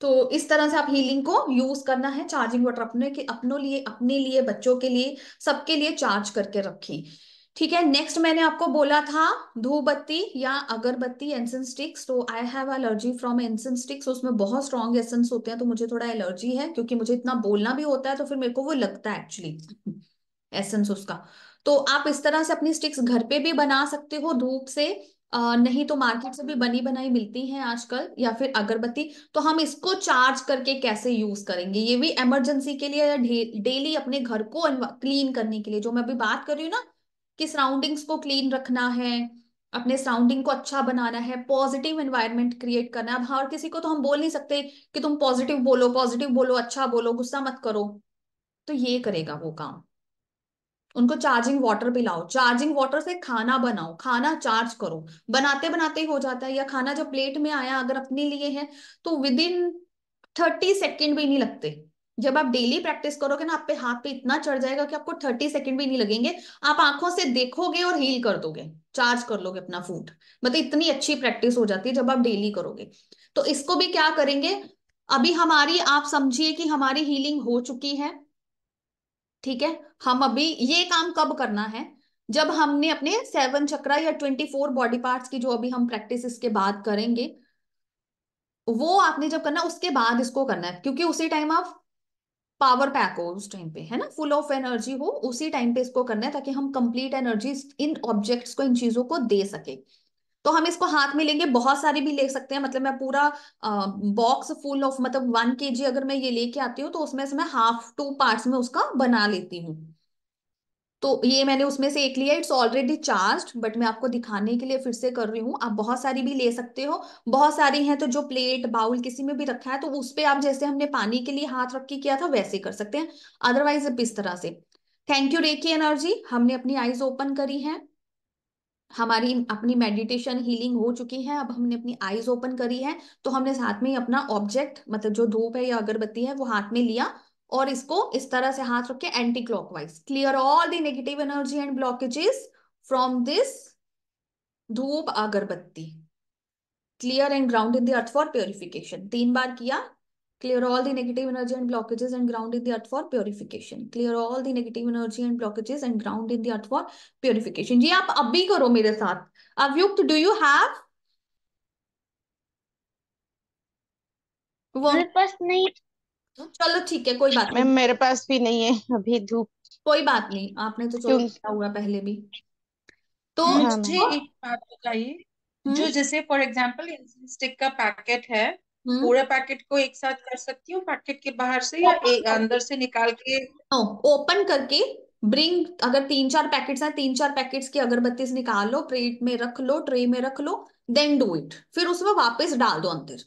तो इस तरह से आप हीलिंग को यूज करना है। चार्जिंग वाटर अपने लिए, बच्चों के लिए, सबके लिए चार्ज करके रखें। ठीक है। नेक्स्ट मैंने आपको बोला था धूप बत्ती या अगरबत्ती, इंसेंस स्टिक्स। तो I have allergy from incense sticks, उसमें बहुत स्ट्रॉन्ग एसेंस होते हैं, तो मुझे थोड़ा एलर्जी है, क्योंकि मुझे इतना बोलना भी होता है, तो फिर मेरे को वो लगता है एक्चुअली एसेंस उसका। तो आप इस तरह से अपनी स्टिक्स घर पे भी बना सकते हो धूप से, नहीं तो मार्केट से भी बनी बनाई मिलती हैं आजकल, या फिर अगरबत्ती। तो हम इसको चार्ज करके कैसे यूज करेंगे, ये भी इमरजेंसी के लिए या डेली अपने घर को क्लीन करने के लिए, जो मैं अभी बात कर रही हूँ ना, कि सराउंडिंग्स को क्लीन रखना है, अपने सराउंडिंग को अच्छा बनाना है, पॉजिटिव एनवायरनमेंट क्रिएट करना है। अब हर किसी को तो हम बोल नहीं सकते कि तुम पॉजिटिव बोलो, पॉजिटिव बोलो, अच्छा बोलो, गुस्सा मत करो। तो ये करेगा वो काम। उनको चार्जिंग वाटर पिलाओ, चार्जिंग वाटर से खाना बनाओ, खाना चार्ज करो। बनाते बनाते ही हो जाता है, या खाना जब प्लेट में आया अगर अपने लिए है, तो विद इन 30 सेकेंड भी नहीं लगते। जब आप डेली प्रैक्टिस करोगे ना, आप पे हाथ पे इतना चढ़ जाएगा कि आपको 30 सेकेंड भी नहीं लगेंगे। आप आंखों से देखोगे और हील कर दोगे, चार्ज कर लोगे अपना फूड। मतलब इतनी अच्छी प्रैक्टिस हो जाती है जब आप डेली करोगे। तो इसको भी क्या करेंगे, अभी हमारी, आप समझिए कि हमारी हीलिंग हो चुकी है। ठीक है। हम अभी ये काम कब करना है, जब हमने अपने 7 चक्रा या 24 बॉडी पार्ट्स की, जो अभी हम प्रैक्टिस इसके बाद करेंगे, वो आपने जब करना है, उसके बाद इसको करना है, क्योंकि उसी टाइम आप पावर पैक हो, उस टाइम पे है ना, फुल ऑफ एनर्जी हो, उसी टाइम पे इसको करना है, ताकि हम कंप्लीट एनर्जी इन ऑब्जेक्ट्स को, इन चीजों को दे सके। तो हम इसको हाथ में लेंगे, बहुत सारी भी ले सकते हैं, मतलब मैं पूरा बॉक्स फुल ऑफ, मतलब 1 kg अगर मैं ये लेके आती हूँ, तो उसमें से मैं हाफ 2 पार्ट्स में उसका बना लेती हूँ। तो ये मैंने उसमें से एक लिया, इट्स ऑलरेडी चार्ज्ड, बट मैं आपको दिखाने के लिए फिर से कर रही हूँ। आप बहुत सारी भी ले सकते हो, बहुत सारी हैं तो जो प्लेट बाउल किसी में भी रखा है, तो उस पे आप जैसे हमने पानी के लिए हाथ रख के किया था वैसे कर सकते हैं। अदरवाइज इस तरह से। थैंक यू रेकी एनर्जी, हमने अपनी आईज ओपन करी है, हमारी अपनी मेडिटेशन हीलिंग हो चुकी है, अब हमने अपनी आईज ओपन करी है। तो हमने साथ में ही अपना ऑब्जेक्ट, मतलब जो धूप है या अगरबत्ती है, वो हाथ में लिया, और इसको इस तरह से हाथ रख के anti clockwise clear all the negative energy and blockages from this धूप अगरबत्ती। Clear and ground in the earth for purification, 3 बार किया। Clear all the negative energy and blockages and ground in the earth for purification, clear all the negative energy and blockages and ground in the earth for purification. ये आप अब भी करो मेरे साथ। अवयुक्त, डू यू हैव वो? मेरे पास नहीं। चलो ठीक है, कोई बात मैम नहीं। मेरे पास भी नहीं है अभी धूप। कोई बात नहीं, आपने तो चलो क्यों? किया हुआ पहले भी। तो हाँ मुझे मैम। एक बात बताइए, जो हम्म जैसे फॉर एग्जांपल इंसेंस स्टिक का पैकेट है, हम्म पूरे पैकेट को एक साथ कर सकती हूँ पैकेट के बाहर से, या अंदर से निकाल के? ओपन करके ब्रिंग, अगर 3 4 पैकेट्स हैं, 3 4 पैकेट्स की अगरबत्ती से निकाल लो, प्लेट में रख लो, ट्रे में रख लो, देन डू इट, फिर उसमें वापस डाल दो अंदर।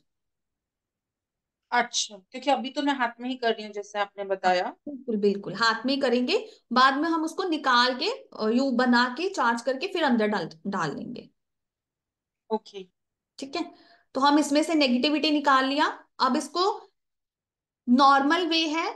अच्छा, क्योंकि अभी तो मैं हाथ में ही कर रही हूँ जैसे आपने हाँ, बताया। बिल्कुल बिल्कुल हाथ में ही करेंगे। बाद में हम उसको निकाल के, यू बना के, चार्ज करके, फिर अंदर डाल डाल लेंगे। ओके। ठीक है। तो हम इसमें से नेगेटिविटी निकाल लिया। अब इसको नॉर्मल वे है,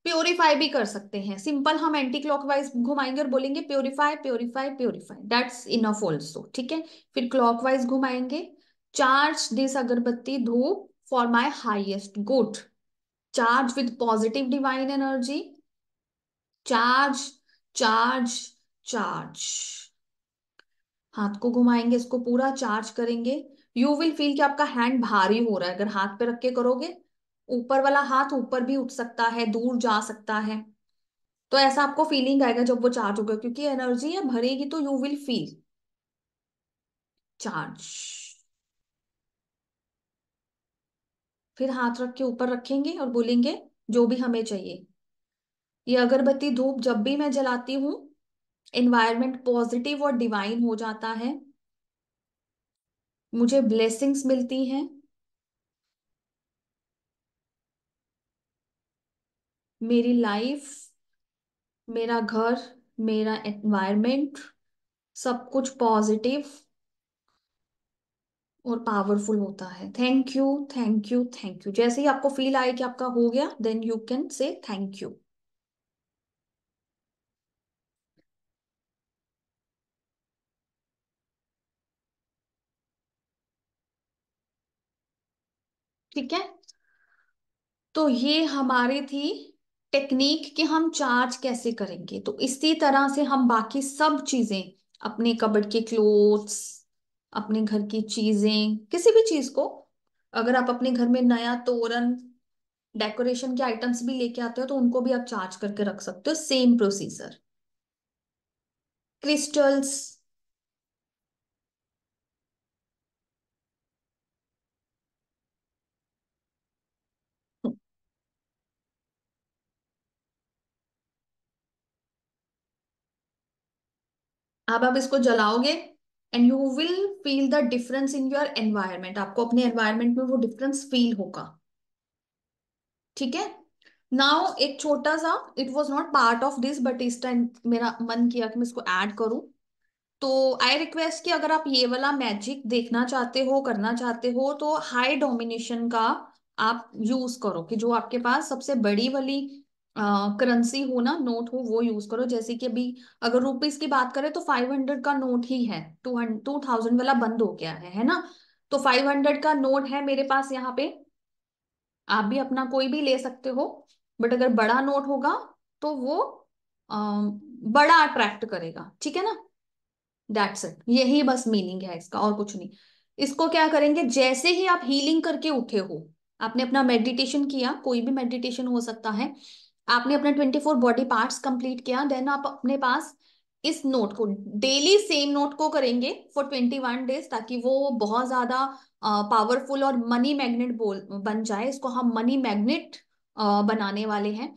प्योरीफाई भी कर सकते हैं, सिंपल हम एंटी क्लॉकवाइज घुमाएंगे और बोलेंगे purify purify purify, that's enough also. ठीक है। फिर क्लॉकवाइज घुमाएंगे, चार्ज दिस अगरबत्ती धूप for my highest good, charge with positive divine energy, charge charge charge. हाथ को घुमाएंगे, इसको पूरा चार्ज करेंगे। यू विल फील कि आपका हैंड भारी हो रहा है, अगर हाथ पे रख के करोगे, ऊपर वाला हाथ ऊपर भी उठ सकता है, दूर जा सकता है। तो ऐसा आपको फीलिंग आएगा जब वो चार्ज होगा, क्योंकि एनर्जी है भरेगी, तो यू विल फील चार्ज। फिर हाथ रख के ऊपर रखेंगे और बोलेंगे जो भी हमें चाहिए। ये अगरबत्ती धूप जब भी मैं जलाती हूँ, एनवायरनमेंट पॉजिटिव और डिवाइन हो जाता है, मुझे ब्लेसिंग्स मिलती हैं, मेरी लाइफ, मेरा घर, मेरा एनवायरनमेंट, सब कुछ पॉजिटिव और पावरफुल होता है। Thank you thank you thank you. जैसे ही आपको फील आए कि आपका हो गया, then you can say thank you. ठीक है। तो ये हमारी थी टेक्निक कि हम चार्ज कैसे करेंगे। तो इसी तरह से हम बाकी सब चीजें, अपने कबर्ड के क्लोथ्स, अपने घर की चीजें, किसी भी चीज को, अगर आप अपने घर में नया तोरण, डेकोरेशन के आइटम्स भी लेके आते हो तो उनको भी आप चार्ज करके रख सकते हो। Same procedure. क्रिस्टल्स। अब आप इसको जलाओगे and you will feel the difference in your environment. आपको अपने एनवायरमेंट में वो डिफरेंस फील होगा। ठीक है। नाउ एक छोटा सा, it was not part of this but इस टाइम मेरा मन किया कि मैं इसको ऐड करूं। तो आई रिक्वेस्ट कि अगर आप ये वाला मैजिक देखना चाहते हो, करना चाहते हो, तो हाई डोमिनेशन का आप यूज करो, कि जो आपके पास सबसे बड़ी वाली करेंसी हो ना, नोट हो, वो यूज करो। जैसे कि अभी अगर रुपीस की बात करें तो 500 का नोट ही है, 2000 वाला बंद हो गया है ना। तो 500 का नोट है मेरे पास यहाँ पे। आप भी अपना कोई भी ले सकते हो, बट अगर बड़ा नोट होगा तो वो बड़ा अट्रैक्ट करेगा। ठीक है ना। दैट्स इट, यही बस मीनिंग है इसका, और कुछ नहीं। इसको क्या करेंगे, जैसे ही आप हीलिंग करके उठे हो, आपने अपना मेडिटेशन किया, कोई भी मेडिटेशन हो सकता है, आपने अपने 24 बॉडी पार्ट्स कंप्लीट किया, देन आप अपने पास इस नोट को, डेली सेम नोट को करेंगे फॉर 21 डेज, ताकि वो बहुत ज्यादा पावरफुल और मनी मैग्नेट बोल बन जाए। इसको हम मनी मैग्नेट बनाने वाले हैं।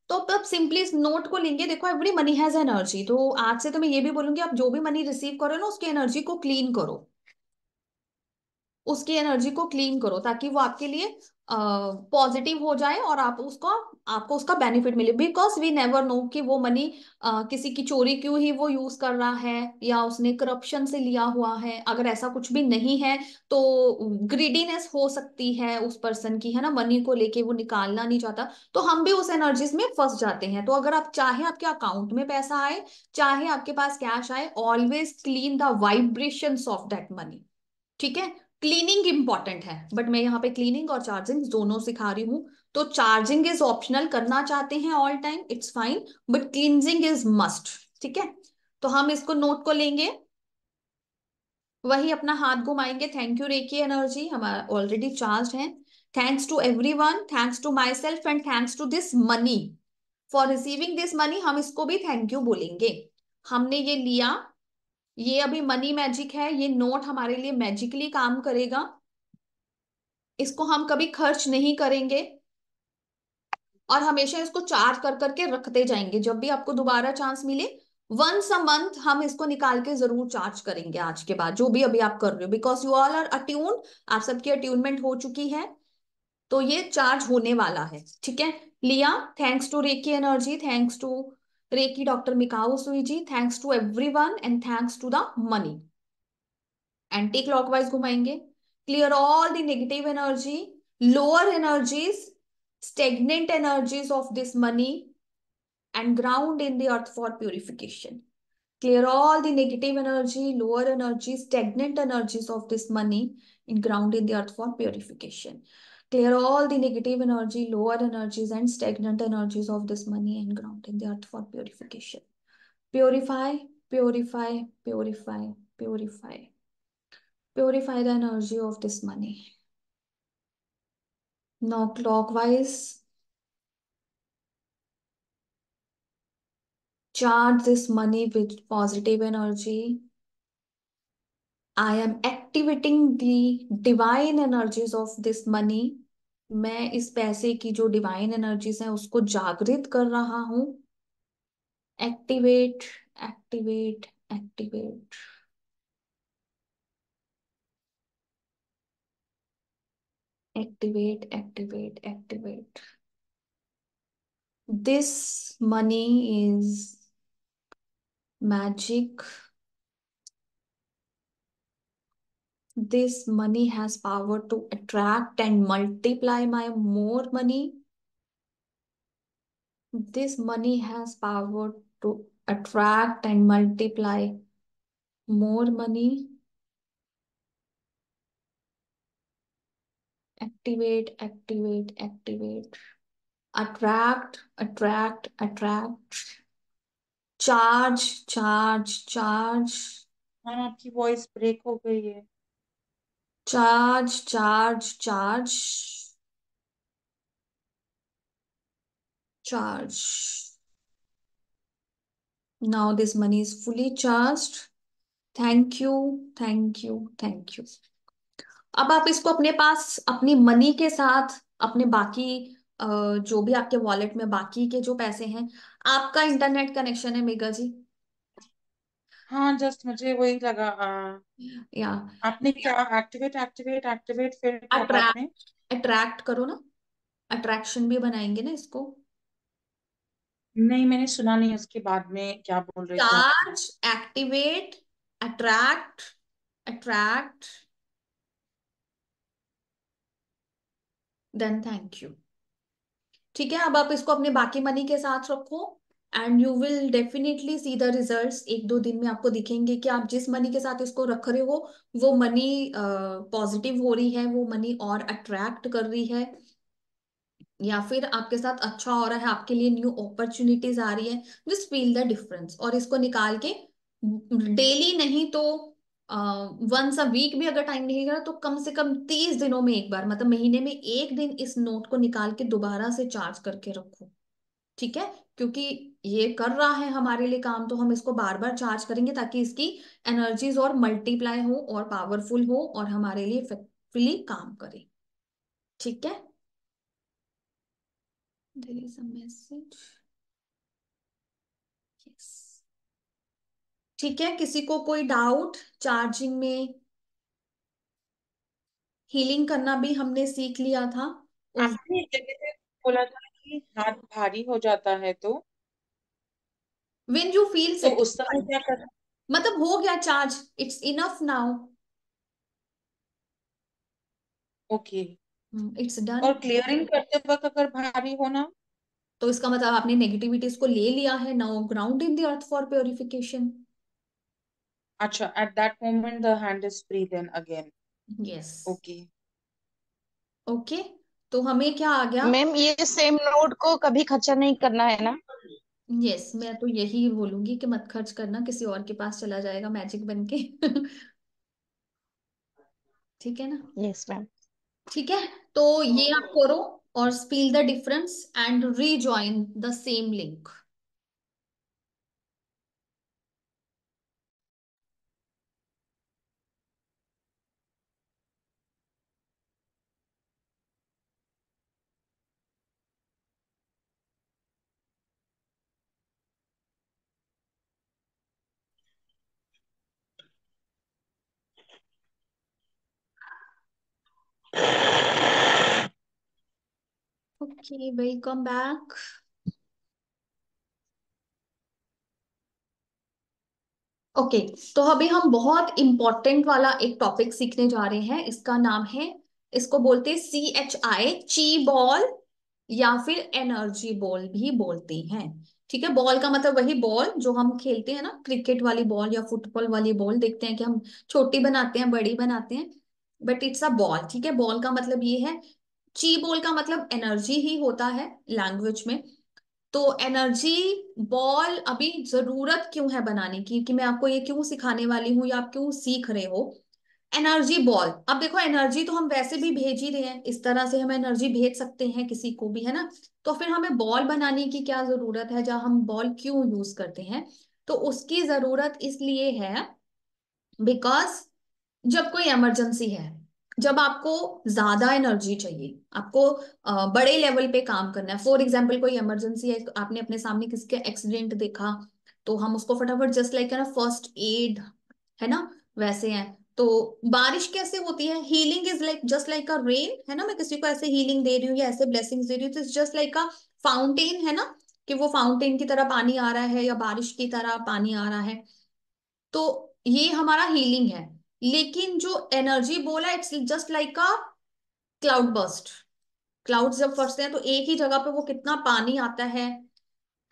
तो अब सिंपली इस नोट को लेंगे। देखो, एवरी मनी हैज एनर्जी। तो आज से तो मैं ये भी बोलूंगी, आप जो भी मनी रिसीव करो ना, उसकी एनर्जी को क्लीन करो, उसकी एनर्जी को क्लीन करो, ताकि वो आपके लिए पॉजिटिव हो जाए और आप उसको, आपको उसका बेनिफिट मिले। बिकॉज वी नेवर नो कि वो मनी किसी की चोरी क्यों ही वो यूज कर रहा है, या उसने करप्शन से लिया हुआ है। अगर ऐसा कुछ भी नहीं है तो ग्रीडीनेस हो सकती है उस पर्सन की, है ना, मनी को लेके वो निकालना नहीं चाहता। तो हम भी उस एनर्जीज में फंस जाते हैं। तो अगर आप चाहे आपके अकाउंट में पैसा आए, चाहे आपके पास कैश आए, always clean the vibrations of that money. ठीक है। क्लीनिंग इंपॉर्टेंट है, बट मैं यहाँ पे क्लीनिंग और चार्जिंग दोनों सिखा रही हूँ। तो चार्जिंग इज ऑप्शनल, करना चाहते हैं all time it's fine, but cleansing is must. ठीक है। तो हम इसको नोट को लेंगे, वही अपना हाथ घुमाएंगे। थैंक यू रेकी एनर्जी, हमारा ऑलरेडी चार्ज है। Thanks to everyone, thanks to myself and thanks to this money for receiving this money. हम इसको भी थैंक यू बोलेंगे। हमने ये लिया, ये अभी मनी मैजिक है, ये नोट हमारे लिए मैजिकली काम करेगा। इसको हम कभी खर्च नहीं करेंगे और हमेशा इसको चार्ज कर करके रखते जाएंगे। जब भी आपको दोबारा चांस मिले, वंस अ मंथ हम इसको निकाल के जरूर चार्ज करेंगे आज के बाद, जो भी अभी आप कर रहे हो, because you all are attune, आप सबकी अट्यूनमेंट हो चुकी है। तो ये चार्ज होने वाला है। ठीक है। लिया, thanks to reiki energy, thanks to reiki doctor Mikao Usui ji, thanks to everyone and thanks to the money. Anti clockwise घुमाएंगे। Clear all the negative energy, lower energies, stagnant energies of this money, and ground in the earth for purification. Clear all the negative energy, lower energy, stagnant energies of this money and ground in the earth for purification. Clear all the negative energy, lower energies and stagnant energies of this money and ground in the earth for purification. Purify, purify, purify, purify. Purify the energy of this money. Now clockwise, charge this money with positive energy. I am activating the divine energies of this money. मैं इस पैसे की जो डिवाइन एनर्जीज हैं उसको जागृत कर रहा हूं। Activate, activate, activate, activate, activate, activate. This money is magic. This money has power to attract and multiply my more money. This money has power to attract and multiply more money. Activate, activate, activate. Attract attract attract, charge charge charge, ma'am आपकी वॉइस ब्रेक हो गई है। Charge charge charge, charge. Now this money is fully charged. Thank you, thank you, thank you. अब आप इसको अपने पास अपनी मनी के साथ अपने बाकी जो भी आपके वॉलेट में बाकी के जो पैसे हैं, आपका इंटरनेट कनेक्शन है मेगा जी? हाँ जस्ट मुझे वही लगा। या आपने क्या एक्टिवेट एक्टिवेट एक्टिवेट फिर क्या बाद में? अट्रैक्ट, अट्रैक्ट करो ना, अट्रैक्शन भी बनाएंगे ना इसको। नहीं मैंने सुना नहीं, उसके बाद में क्या बोल रहे थे आप? Charge, activate, attract, attract, then thank you. ठीक है, अब आप इसको अपने बाकी मनी के साथ रखो and you will definitely see the results. एक दो दिन में आपको दिखेंगे कि आप जिस मनी के साथ इसको रख रहे हो वो मनी पॉजिटिव हो रही है, वो मनी और अट्रैक्ट कर रही है, या फिर आपके साथ अच्छा हो रहा है, आपके लिए न्यू अपॉर्चुनिटीज आ रही है। जस्ट फील द डिफरेंस और इसको निकाल के डेली नहीं तो वंस अ वीक भी अगर टाइम नहीं लगा तो कम से कम 30 दिनों में एक बार, मतलब महीने में एक दिन इस नोट को निकाल के दोबारा से चार्ज करके रखो। ठीक है, क्योंकि ये कर रहा है हमारे लिए काम तो हम इसको बार बार चार्ज करेंगे ताकि इसकी एनर्जीज और मल्टीप्लाई हो और पावरफुल हो और हमारे लिए इफेक्टिवली काम करे। ठीक है, there is a message. Yes, ठीक है, किसी को कोई डाउट? चार्जिंग में हीलिंग करना भी हमने सीख लिया था उस। आपने एक जगह पे बोला था कि हाथ भारी हो जाता है व्हेन यू फील तो उस समय सेटिस्फाइड, क्या करना? मतलब हो गया charge, it's enough now, okay. It's done. और क्लियरिंग करते वक्त अगर भारी होना? तो इसका मतलब आपने नेगेटिविटीज को ले लिया है, now ground in the earth for purification. अच्छा, at that moment the hand is free then again. Yes. Okay. Okay, तो हमें क्या आ गया? मैम ये सेम नोट को कभी खर्चा नहीं करना है ना? यस, मैं तो यही बोलूंगी कि मत खर्च करना, किसी और के पास चला जाएगा मैजिक बन के। ठीक है ना? Yes ma'am. ठीक है, तो ये आप करो और feel the difference and rejoin the same link. Okay, welcome back. Okay, तो अभी हम बहुत इंपॉर्टेंट वाला एक टॉपिक सीखने जा रहे हैं, इसका नाम है, इसको बोलते हैं CHI, ची बॉल, या फिर एनर्जी बॉल भी बोलते हैं। ठीक है, बॉल का मतलब वही बॉल जो हम खेलते हैं ना, क्रिकेट वाली बॉल या फुटबॉल वाली बॉल, देखते हैं कि हम छोटी बनाते हैं बड़ी बनाते हैं, बट इट्स अ बॉल। ठीक है, बॉल का मतलब ये है। ची बॉल का मतलब एनर्जी ही होता है लैंग्वेज में। तो एनर्जी बॉल अभी जरूरत क्यों है बनाने की, कि मैं आपको ये क्यों सिखाने वाली हूँ या आप क्यों सीख रहे हो एनर्जी बॉल? अब देखो, एनर्जी तो हम वैसे भी भेज ही रहे हैं, इस तरह से हम एनर्जी भेज सकते हैं किसी को भी, है ना? तो फिर हमें बॉल बनाने की क्या जरूरत है, जब हम बॉल क्यों यूज करते हैं? तो उसकी जरूरत इसलिए है बिकॉज जब कोई इमरजेंसी है, जब आपको ज्यादा एनर्जी चाहिए, आपको बड़े लेवल पे काम करना है, फॉर एग्जाम्पल कोई इमरजेंसी है, आपने अपने सामने किसी का एक्सीडेंट देखा, तो हम उसको फटाफट जस्ट लाइक है ना फर्स्ट एड, है ना, वैसे हैं। तो बारिश कैसे होती है? Healing is like just like a rain, है ना? मैं किसी को ऐसे हीलिंग दे रही हूँ या ऐसे ब्लेसिंग्स दे रही हूँ तो it's just like a fountain, है ना, कि वो फाउंटेन की तरह पानी आ रहा है या बारिश की तरह पानी आ रहा है। तो ये हमारा हीलिंग है। लेकिन जो एनर्जी बोला, it's just like a cloud burst. Clouds जब फंसते हैं तो एक ही जगह पे वो कितना पानी आता है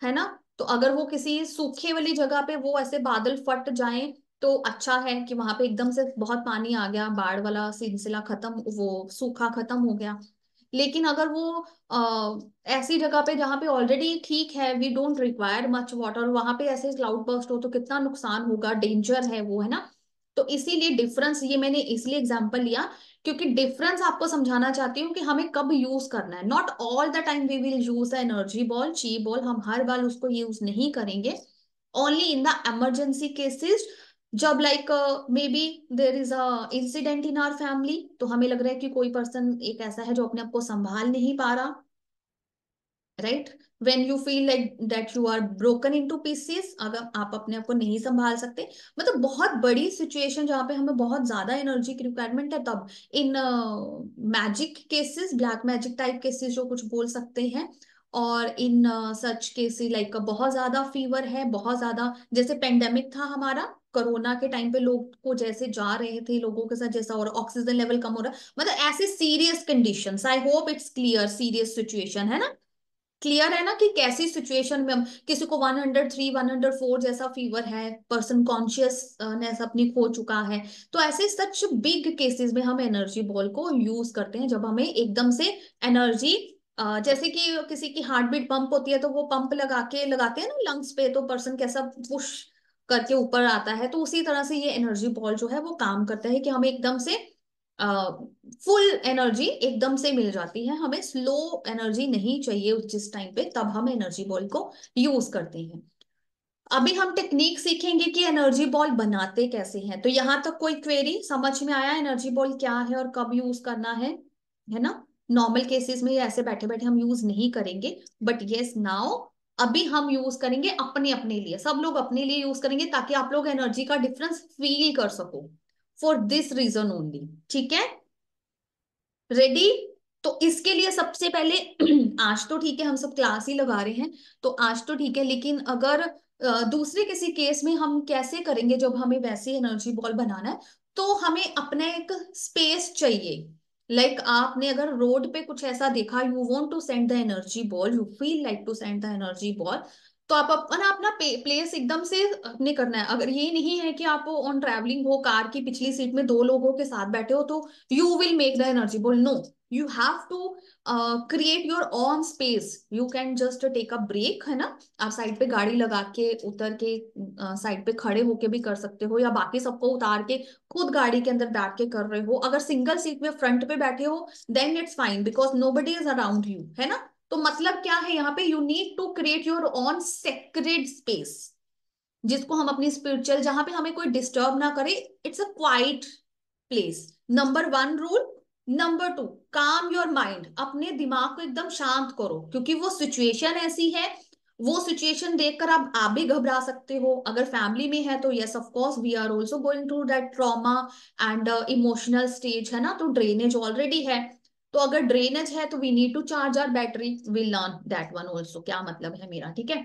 ना? तो अगर वो किसी सूखे वाली जगह पे वो ऐसे बादल फट जाएं तो अच्छा है कि वहां पे एकदम से बहुत पानी आ गया, बाढ़ वाला सिलसिला खत्म, वो सूखा खत्म हो गया। लेकिन अगर वो ऐसी जगह पे जहाँ पे ऑलरेडी ठीक है, we don't require much water, वहां पे ऐसे क्लाउड बर्स्ट हो तो कितना नुकसान होगा, डेंजर है वो, है ना। तो इसीलिए डिफरेंस, ये मैंने इसलिए एग्जांपल लिया क्योंकि डिफरेंस आपको समझाना चाहती हूँ कि हमें कब यूज करना है। Not all the time we will use the energy ball, chi ball, हम हर बार उसको यूज नहीं करेंगे। Only in the emergency cases, जब like maybe there is a incident in our family, तो हमें लग रहा है कि कोई पर्सन एक ऐसा है जो अपने आप को संभाल नहीं पा रहा, right. When you feel like that you are broken into pieces, अगर आप अपने आप को नहीं संभाल सकते, मतलब बहुत बड़ी सिचुएशन जहां पे हमें बहुत ज्यादा एनर्जी की रिक्वायरमेंट है, तब in magic cases, black magic type cases जो कुछ बोल सकते हैं, और इन सच केसेस लाइक बहुत ज्यादा फीवर है, बहुत ज्यादा, जैसे पेंडेमिक था हमारा कोरोना के टाइम पे, लोग को जैसे जा रहे थे लोगों के साथ जैसा, और ऑक्सीजन लेवल कम हो रहा, मतलब ऐसे serious conditions, I hope it's clear, serious situation है ना, क्लियर है ना कि कैसी सिचुएशन में हम, किसी को 103 104 जैसा फीवर है, पर्सन कॉन्शियसनेस अपनी खो चुका है, तो ऐसे सच बिग केसेस में हम एनर्जी बॉल को यूज करते हैं, जब हमें एकदम से एनर्जी, जैसे कि किसी की हार्ट बीट पंप होती है तो वो पंप लगा के लगाते हैं ना लंग्स पे, तो पर्सन कैसा पुश करके ऊपर आता है, तो उसी तरह से ये एनर्जी बॉल जो है वो काम करता है कि हमें एकदम से फुल एनर्जी एकदम से मिल जाती है, हमें स्लो एनर्जी नहीं चाहिए जिस टाइम पे, तब हम एनर्जी बॉल को यूज करते हैं। अभी हम टेक्निक सीखेंगे कि एनर्जी बॉल बनाते कैसे हैं, तो यहां तक कोई क्वेरी समझ में आया, एनर्जी बॉल क्या है और कब यूज करना है ना। नॉर्मल केसेस में ऐसे बैठे बैठे हम यूज नहीं करेंगे, बट यस नाउ अभी हम यूज करेंगे अपने अपने लिए, सब लोग अपने लिए यूज करेंगे ताकि आप लोग एनर्जी का डिफरेंस फील कर सको, फॉर दिस रीजन ओनली, ठीक है। रेडी। तो इसके लिए सबसे पहले आज तो ठीक है हम सब क्लास ही लगा रहे हैं, तो आज तो ठीक है, लेकिन अगर दूसरे किसी केस में हम कैसे करेंगे जब हमें वैसे एनर्जी बॉल बनाना है, तो हमें अपना एक स्पेस चाहिए। लाइक आपने अगर रोड पे कुछ ऐसा देखा, you want to send the energy ball, you feel like to send the energy ball, तो आप अपना अपना प्लेस एकदम से अपने करना है। अगर ये नहीं है कि आप ऑन ट्रैवलिंग हो, कार की पिछली सीट में दो लोगों के साथ बैठे हो, तो you will make the energy ball, no, you have to create your own space, you can just take a break, है ना। आप साइड पे गाड़ी लगा के उतर के साइड पे खड़े होके भी कर सकते हो, या बाकी सबको उतार के खुद गाड़ी के अंदर बैठ के कर रहे हो, अगर सिंगल सीट में फ्रंट पे बैठे हो then it's fine because nobody is around you, है ना। तो मतलब क्या है यहाँ पे, you need to create your own sacred space, जिसको हम अपनी स्पिरिचुअल, जहां पे हमें कोई डिस्टर्ब ना करे, it's a quite place. Number one rule. Number two, काम योर माइंड, अपने दिमाग को एकदम शांत करो, क्योंकि वो सिचुएशन ऐसी है, वो सिचुएशन देखकर आप भी घबरा सकते हो, अगर फैमिली में है तो yes of course we are also going through that trauma and emotional stage, है ना, तो ड्रेनेज ऑलरेडी है, तो अगर ड्रेनेज है तो we need to charge our battery, we learn that one also, क्या मतलब है मेरा, ठीक है।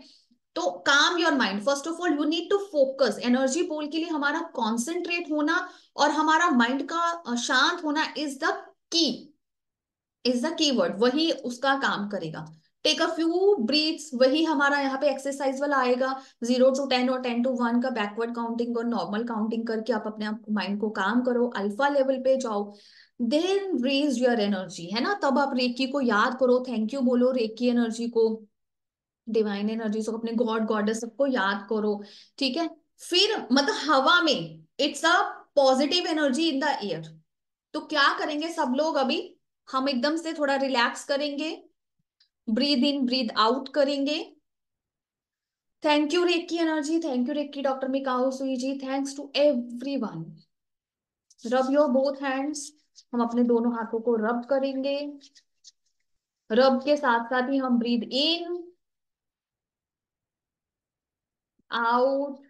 तो calm your mind, first of all you need to focus, energy pole के लिए हमारा कॉन्सेंट्रेट होना और हमारा माइंड का शांत होना की इज द की वर्ड, वही उसका काम करेगा। टेक अ फ्यू ब्रीथ्स, वही हमारा यहाँ पे एक्सरसाइज वाला आएगा, 0 to 10 और 10 to 1 का बैकवर्ड काउंटिंग और नॉर्मल काउंटिंग करके आप अपने आप माइंड को काम करो, अल्फा लेवल पे जाओ, देन रेज योर एनर्जी, है ना। तब आप रेकी को याद करो, थैंक यू बोलो रेकी एनर्जी को, डिवाइन एनर्जी को, अपने गॉड गॉडेस सबको याद करो, ठीक है। फिर मतलब हवा में, it's a positive energy in the air, तो क्या करेंगे सब लोग अभी, हम एकदम से थोड़ा रिलैक्स करेंगे, ब्रीद इन ब्रीद आउट करेंगे। Thank you reiki energy, thank you reiki doctor Mikao Usui ji, thanks to everyone. Rub your both hands, हम अपने दोनों हाथों को रब करेंगे, रब के साथ साथ ही हम ब्रीद इन आउट,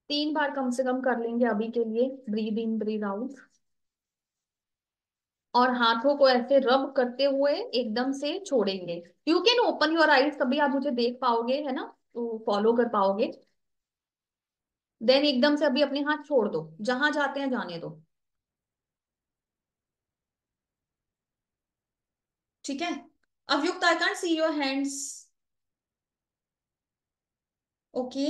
3 बार कम से कम कर लेंगे अभी के लिए, ब्रीद इन ब्रीद आउट, और हाथों को ऐसे रब करते हुए एकदम से छोड़ेंगे। You can open your eyes, तभी आप मुझे देख पाओगे, है ना, तो फॉलो कर पाओगे। देन एकदम से अभी अपने हाथ छोड़ दो, जहां जाते हैं जाने दो, ठीक है। Avyukt, I can't see your hands, okay.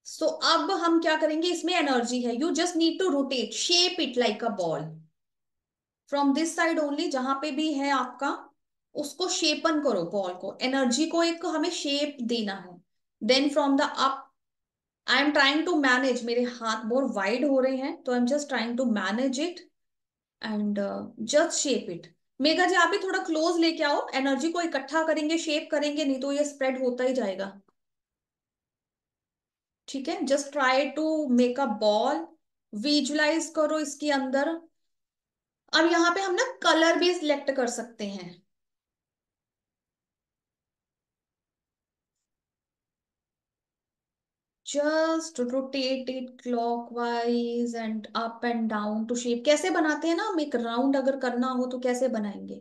So अब हम क्या करेंगे, इसमें एनर्जी है, you just need to rotate, shape it like a ball from this side only, जहां पे भी है आपका उसको शेपन करो, बॉल को, एनर्जी को एक हमें शेप देना है। Then from the up, I am trying to manage, मेरे हाथ बहुत वाइड हो रहे हैं तो I am just trying to manage it and just shape it. Megha ji आप भी थोड़ा क्लोज लेके आओ, एनर्जी को इकट्ठा करेंगे, शेप करेंगे, नहीं तो ये स्प्रेड होता ही जाएगा। ठीक है, just try to make a ball, visualise करो इसके अंदर। अब यहाँ पे हम ना कलर भी सिलेक्ट कर सकते हैं। Just rotate it clockwise and up and down to shape, कैसे बनाते हैं ना हम, एक राउंड अगर करना हो तो कैसे बनाएंगे,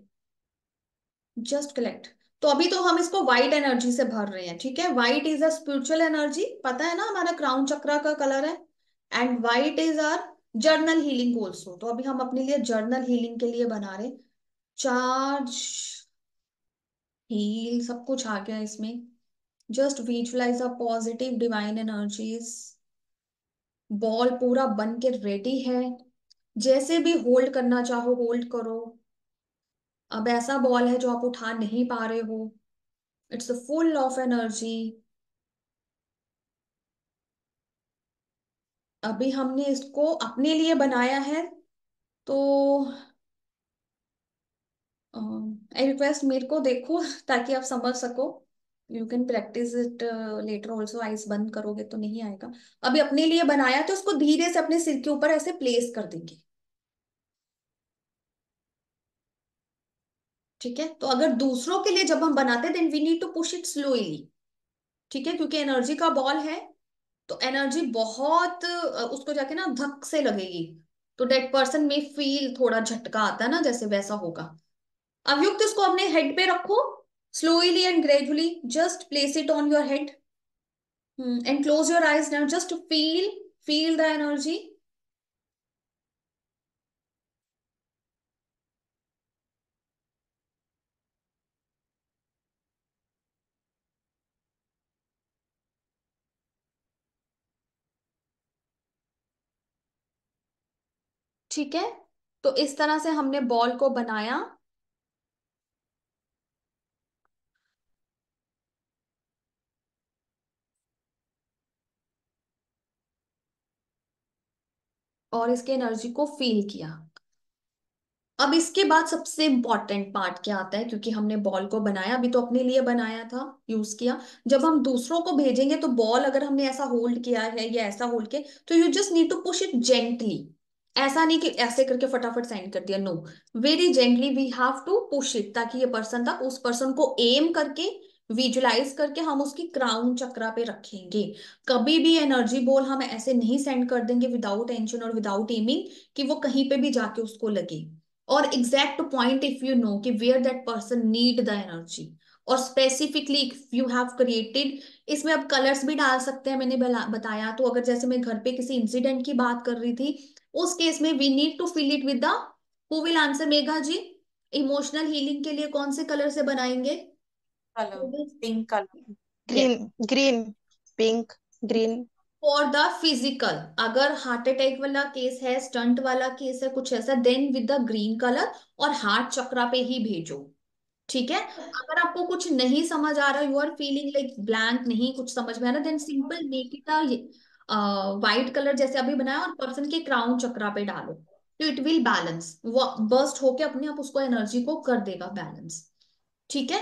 जस्ट कलेक्ट। तो अभी तो हम इसको वाइट एनर्जी से भर रहे हैं, ठीक है, white is a spiritual energy, पता है ना हमारा क्राउन चक्रा का कलर है, and white is our general healing also. तो अभी हम अपने लिए जर्नल हीलिंग के लिए बना रहे, चार्ज, हील, सब कुछ आ गया इसमें। Just visualise a positive divine energies, ball पूरा बन के रेडी है, जैसे भी होल्ड करना चाहो होल्ड करो। अब ऐसा बॉल है जो आप उठा नहीं पा रहे हो, इट्स फुल ऑफ एनर्जी। अभी हमने इसको अपने लिए बनाया है, तो आई रिक्वेस्ट मेरे को देखो ताकि आप समझ सको, you can practice it later also, ice बंद करोगे तो नहीं आएगा। अभी अपने लिए बनाया तो उसको धीरे से अपने सिर के ऊपर ऐसे प्लेस कर देंगे। ठीक है, तो अगर दूसरों के लिए जब हम बनाते हैं then we need to push it slowly, ठीक है, क्योंकि एनर्जी का बॉल है, तो एनर्जी बहुत उसको जाके ना धक से लगेगी, तो डेट पर्सन में फील थोड़ा झटका आता है ना, जैसे वैसा होगा। अवयुक्त इसको अपने हेड पे रखो, slowly and gradually just place it on your head and close your eyes now, just feel the energy. ठीक है, तो इस तरह से हमने बॉल को बनाया, और इसके एनर्जी को फील किया। अब इसके बाद सबसे इंपॉर्टेंट पार्ट क्या आता है, क्योंकि हमने बॉल को बनाया, अभी तो अपने लिए बनाया था, यूज किया, जब हम दूसरों को भेजेंगे तो बॉल अगर हमने ऐसा होल्ड किया है या ऐसा होल्ड किया, तो you just need to push it gently. ऐसा नहीं कि ऐसे करके फटाफट साइन कर दिया, no, very gently we have to push it, ताकि ये पर्सन तक, उस पर्सन को एम करके विजुलाइज करके हम उसकी क्राउन चक्रा पे रखेंगे। कभी भी एनर्जी बॉल हम ऐसे नहीं सेंड कर देंगे विदाउट टेंशन और विदाउट एमिंग कि वो कहीं पे भी जाके उसको लगे, और exact point if you know कि where that person need the energy, और specifically if you have created, इसमें अब कलर्स भी डाल सकते हैं, मैंने बताया, तो अगर जैसे मैं घर पे किसी इंसिडेंट की बात कर रही थी, उस केस में we need to fill it with the, who will answer Megha ji, emotional healing के लिए कौन से कलर से बनाएंगे? Colour, pink colour. Yes, green, green, pink, green. For the physical, अगर हार्ट अटैक वाला केस है, स्टंट वाला केस है, कुछ ऐसा, then with the green colour, और हार्ट चक्रा पे ही भेजो। ठीक है, अगर आपको कुछ नहीं समझ आ रहा, you are feeling like blank, नहीं कुछ समझ में आ रहा, then simple make it a white colour जैसे अभी बनाया, और पर्सन के क्राउन चक्रा पे डालो, तो इट विल बैलेंस, वो बर्स्ट होके अपने आप उसको एनर्जी को कर देगा बैलेंस। ठीक है,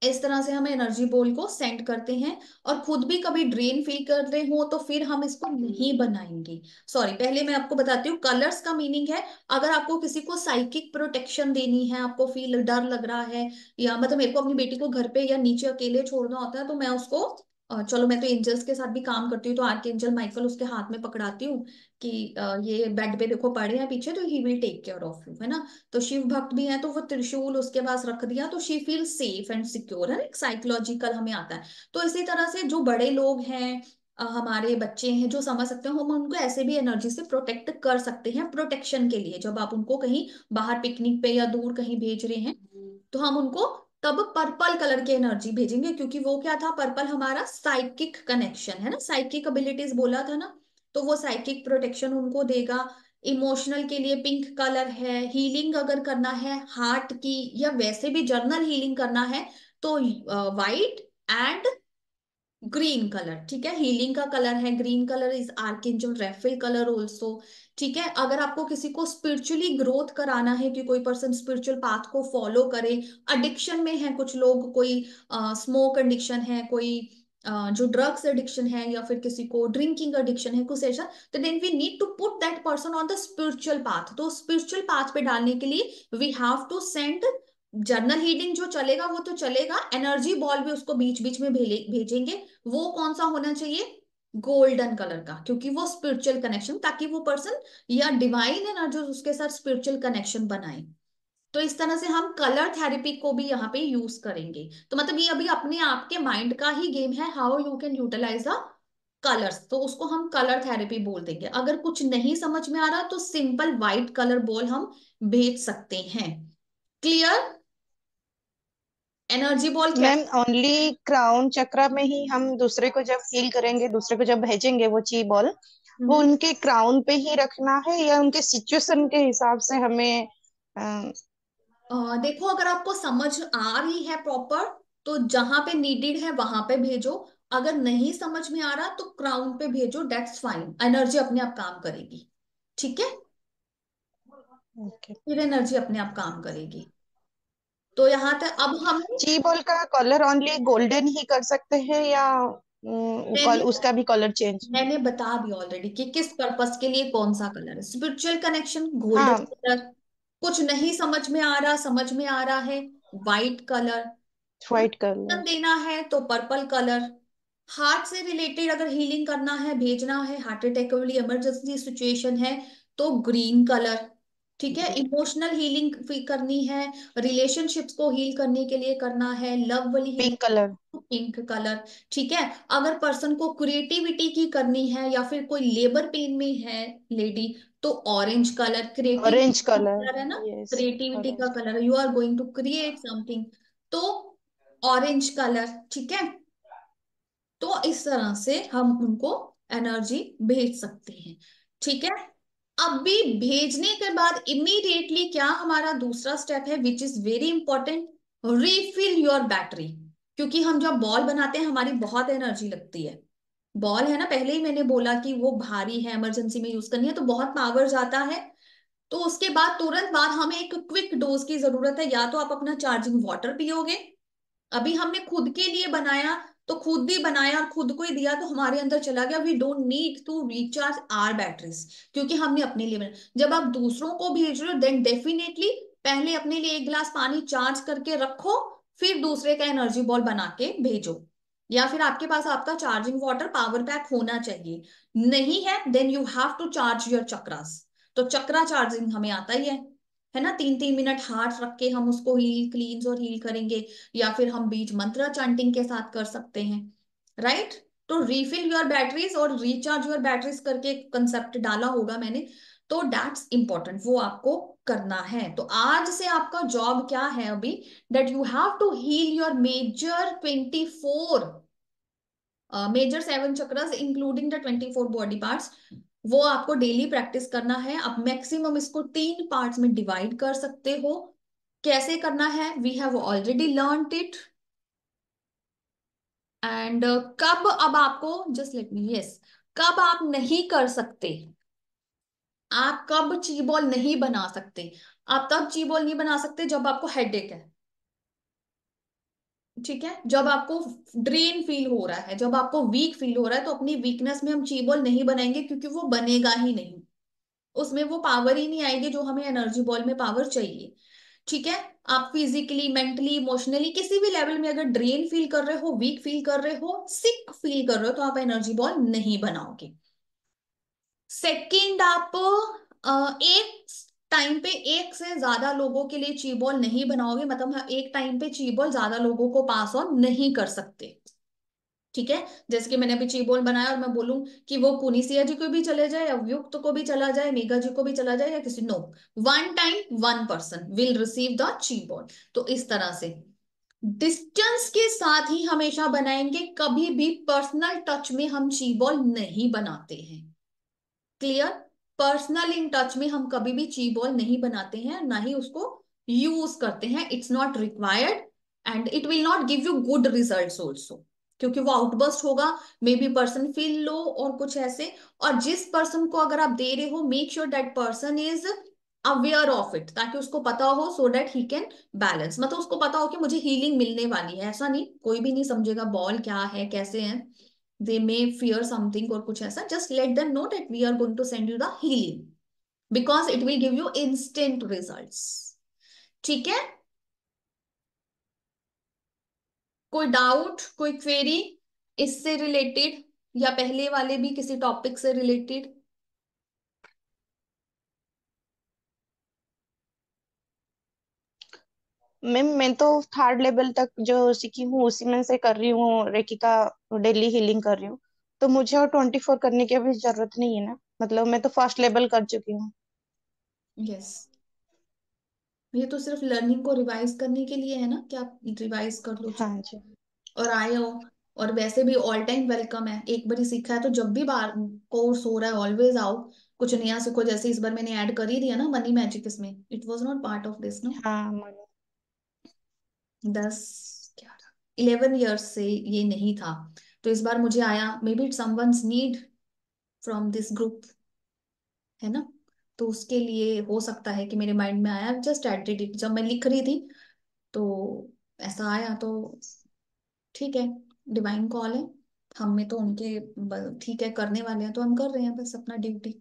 इस तरह से हम एनर्जी बॉल को सेंड करते हैं, और खुद भी कभी ड्रेन फील कर रहे हो तो फिर हम इसको नहीं बनाएंगे। सॉरी, पहले मैं आपको बताती हूँ कलर्स का मीनिंग है, अगर आपको किसी को साइकिक प्रोटेक्शन देनी है, आपको फील डर लग रहा है, या मतलब मेरे को अपनी बेटी को घर पे या नीचे अकेले छोड़ना होता है, तो मैं उसको चलो मैं तो एंजल्स के साथ भी काम करती हूँ, तो आर्क एंजल माइकल उसके हाथ में पकड़ाती हूँ कि ये बेड पे देखो पड़े हैं पीछे, तो he will take care of you, है ना। तो शिव भक्त भी है, तो वो त्रिशूल उसके पास रख दिया, तो she feel safe and secure, है ना, एक साइकोलॉजिकल हमें आता है। तो इसी तरह से जो बड़े लोग हैं, हमारे बच्चे हैं जो समझ सकते हैं, हम उनको ऐसे भी एनर्जी से प्रोटेक्ट कर सकते हैं, प्रोटेक्शन के लिए, जब आप उनको कहीं बाहर पिकनिक पे या दूर कहीं भेज रहे हैं, तो हम उनको तब पर्पल कलर की एनर्जी भेजेंगे, क्योंकि वो क्या था, पर्पल हमारा साइकिक कनेक्शन है ना, साइकिक एबिलिटीज बोला था ना, तो वो साइकिक प्रोटेक्शन उनको देगा। इमोशनल के लिए पिंक कलर है। हीलिंग अगर करना है हार्ट की या वैसे भी जर्नल हीलिंग करना है तो वाइट एंड ग्रीन कलर, ठीक है, हीलिंग का कलर है। Green colour is archangel रेफेल colour also, ठीक है। अगर आपको किसी को स्पिरिचुअली ग्रोथ कराना है कि कोई पर्सन स्पिरिचुअल पाथ को फॉलो करे, एडिक्शन में है कुछ लोग, कोई स्मोक एडिक्शन है, कोई जो ड्रग्स एडिक्शन है, या फिर किसी को ड्रिंकिंग एडिक्शन है, कुछ ऐसा, तो then we need to put that person on the spiritual path. तो स्पिरिचुअल पाथ पे डालने के लिए we have to send general healing, जो चलेगा वो तो चलेगा, एनर्जी बॉल भी उसको बीच बीच में भेजेंगे। वो कौन सा होना चाहिए, गोल्डन कलर का, क्योंकि वो स्पिरिचुअल कनेक्शन, ताकि वो पर्सन या डिवाइन एनर्जी उसके साथ स्पिरिचुअल कनेक्शन बनाए। तो इस तरह से हम कलर थेरेपी को भी यहाँ पे यूज करेंगे। तो मतलब ये अभी अपने आप के माइंड का ही गेम है, how you can utilise the colours, तो उसको हम कलर थेरेपी बोल देंगे। अगर कुछ नहीं समझ में आ रहा तो सिंपल व्हाइट कलर बॉल हम भेज सकते हैं। क्लियर? एनर्जी बॉल मैम कैसे? ओनली क्राउन चक्रा में ही हम दूसरे को जब फील करेंगे, दूसरे को जब भेजेंगे वो ची बॉल, वो हम्म। उनके क्राउन पे ही रखना है या उनके सिचुएशन के हिसाब से हमें देखो, अगर आपको समझ आ रही है प्रॉपर तो जहां पे नीडेड है वहां पे भेजो। अगर नहीं समझ में आ रहा तो क्राउन पे भेजो, डेट्स फाइन, एनर्जी अपने आप काम करेगी। ठीक है, ओके। फिर एनर्जी अपने आप काम करेगी। तो यहाँ तक अब हमने, ची बॉल का कलर ओनली गोल्डन ही कर सकते हैं या मैंने उसका भी कलर चेंज? मैंने बता दिया ऑलरेडी कि किस पर्पस के लिए कौन सा कलर है। स्पिरिचुअल कनेक्शन गोल्डन हाँ, कलर, कुछ नहीं समझ में आ रहा, समझ में आ रहा है white colour, white colour. Protection देना है तो पर्पल कलर, हार्ट से रिलेटेड अगर हीलिंग करना है, भेजना है, हार्ट अटैक वाली इमरजेंसी सिचुएशन है तो ग्रीन कलर, ठीक है। इमोशनल हीलिंग करनी है, रिलेशनशिप्स को हील करने के लिए करना है, लव वाली healing, pink colour. Pink colour, ठीक है। अगर पर्सन को क्रिएटिविटी की करनी है या फिर कोई लेबर पेन में है लेडी, तो ऑरेंज कलर, ऑरेंज क्रिएटिविटी का कलर। कलर है ना, यस। क्रिएटिविटी का orange. Colour, you are going to create something, तो ऑरेंज कलर, ठीक है। तो इस तरह से हम उनको एनर्जी भेज सकते हैं, ठीक है। अभी भेजने के बाद इमीडिएटली क्या हमारा दूसरा स्टेप है, which is very important, refill your battery. क्योंकि हम जब बॉल बनाते हैं हमारी बहुत एनर्जी लगती है। बॉल है ना, पहले ही मैंने बोला कि वो भारी है, इमरजेंसी में यूज करनी है तो बहुत पावर जाता है। तो उसके बाद तुरंत बाद हमें एक क्विक डोज की जरूरत है, या तो आप अपना चार्जिंग वाटर पियोगे। अभी हमने खुद के लिए बनाया तो खुद ही बनाया और खुद को ही दिया तो हमारे अंदर चला गया, we don't need to recharge our batteries, क्योंकि हमने अपने लिए बनाया। जब आप दूसरों को भेज रहे हो देन डेफिनेटली पहले अपने लिए एक गिलास पानी चार्ज करके रखो, फिर दूसरे का एनर्जी बॉल बना के भेजो। या फिर आपके पास आपका चार्जिंग वाटर पावर पैक होना चाहिए, नहीं है then you have to charge your chakras. तो चक्रा चार्जिंग हमें आता ही है ना, 3-3 मिनट हाथ रख के हम उसको हील क्लींस और हील करेंगे, या फिर हम बीच मंत्र चैंटिंग के साथ कर सकते हैं, राइट। तो रीफिल योर बैटरीज और रिचार्ज योर बैटरीज करके कंसेप्ट डाला होगा मैंने, तो दैट्स इंपॉर्टेंट, वो आपको करना है। तो आज से आपका जॉब क्या है अभी, that you have to heal your major 24, major 7 chakras including the 24 body parts. वो आपको डेली प्रैक्टिस करना है। आप मैक्सिमम इसको 3 पार्ट्स में डिवाइड कर सकते हो। कैसे करना है, we have already learn it. And कब अब आपको, जस्ट लेट मी, यस, कब आप नहीं कर सकते, आप कब ची बॉल नहीं बना सकते, आप तब ची बॉल नहीं बना सकते जब आपको हेडेक है, ठीक है। जब आपको ड्रेन फील हो रहा है, जब आपको वीक फील हो रहा है, तो अपनी वीकनेस में हम ची बॉल नहीं बनाएंगे, क्योंकि वो बनेगा ही नहीं, उसमें वो पावर ही नहीं आएगी जो हमें एनर्जी बॉल में पावर चाहिए, ठीक है। आप फिजिकली, मेंटली, इमोशनली किसी भी लेवल में अगर ड्रेन फील कर रहे हो, वीक फील कर रहे हो, सिक फील कर रहे हो, तो आप एनर्जी बॉल नहीं बनाओगे। सेकंड, आप एक टाइम पे एक से ज्यादा लोगों के लिए ची बॉल नहीं बनाओगे, मतलब हाँ, एक टाइम पे ची बॉल ज्यादा लोगों को पास ऑन नहीं कर सकते, ठीक है। जैसे कि मैंने अभी ची बॉल बनाया और मैं बोलूं कि वो पुनीसिया जी को भी चले जाए, अवयुक्त को भी चला जाए, मेघा जी को भी चला जाए, या किसी, no, one time one person will receive the chi ball. तो इस तरह से डिस्टेंस के साथ ही हमेशा बनाएंगे, कभी भी पर्सनल टच में हम ची बॉल नहीं बनाते हैं। क्लियर? पर्सनल इन टच में हम कभी भी ची बॉल नहीं बनाते हैं, ना ही उसको यूज करते हैं। It's not required and it will not give you good results also, क्योंकि वो आउटबर्स्ट होगा, may be person feel low और कुछ ऐसे। और जिस पर्सन को अगर आप दे रहे हो, make sure that person is aware of it, ताकि उसको पता हो, so that he can balance. मतलब उसको पता हो कि मुझे हीलिंग मिलने वाली है। ऐसा नहीं, कोई भी नहीं समझेगा बॉल क्या है कैसे है, they may fear something और कुछ ऐसा। just let them know that we are going to send you the healing because it will give you instant results। ठीक है? कोई डाउट, कोई क्वेरी इससे रिलेटेड, या पहले वाले भी किसी टॉपिक से रिलेटेड? मैम मैं तो थर्ड लेवल तक जो सीखी हूँ उसी में से कर रही हूँ, रेकी का डेली हीलिंग कर रही हूँ। तो मुझे और 24 करने की अभी जरूरत नहीं है ना, मतलब मैं तो फर्स्ट लेवल कर चुकी हूँ। यस, ये तो सिर्फ लर्निंग को रिवाइज करने के लिए है ना, कि आप रिवाइज कर लो हाँ जी। और आए हो। और वैसे भी ऑल टाइम वेलकम है, एक बार सीखा है तो जब भी बार कोर्स हो रहा है ऑलवेज आओ, कुछ नया सीखो। जैसे इस बार मैंने ऐड कर ही दिया ना मनी मैजिक, इसमें it was not part of this no. हाँ मन। 11 ईयर्स से ये नहीं था, तो इस बार मुझे आया। May be it someone's need from this group, है ना? तो उसके लिए हो सकता है कि मेरे माइंड में आया, जस्ट एडिट इट जब मैं लिख रही थी, तो ऐसा आया। तो ठीक है, डिवाइन कॉल है, हम में तो उनके ठीक है, करने वाले हैं तो हम कर रहे हैं बस अपना ड्यूटी।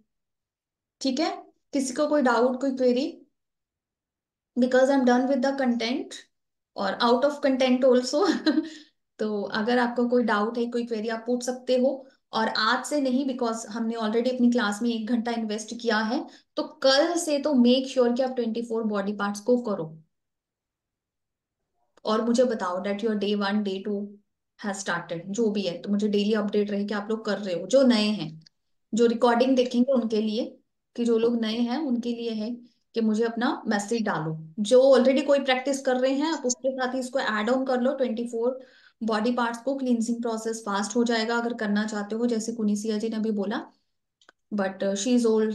ठीक है? किसी को कोई डाउट, कोई query? Because I am done with the content और आउट ऑफ कंटेंट ऑल्सो। तो अगर आपको कोई डाउट है, कोई क्वेरी, आप पूछ सकते हो। और आज से नहीं, बिकॉज हमने ऑलरेडी अपनी क्लास में 1 घंटा इन्वेस्ट किया है, तो कल से तो मेक श्योर कि आप 24 बॉडी पार्ट्स को करो। और मुझे बताओ that your day 1 day 2 has started, जो भी है। तो मुझे डेली अपडेट रहे कि आप लोग कर रहे हो। जो नए हैं, जो रिकॉर्डिंग देखेंगे उनके लिए, कि जो लोग नए हैं उनके लिए है कि मुझे अपना मैसेज डालो। जो ऑलरेडी कोई प्रैक्टिस कर रहे हैं, आप उसके साथ ही इसको ऐड ऑन कर लो। 24 बॉडी पार्ट्स को क्लींजिंग प्रोसेस फास्ट हो जाएगा अगर करना चाहते हो, जैसे कुनिसिया जी ने अभी बोला। But she is old,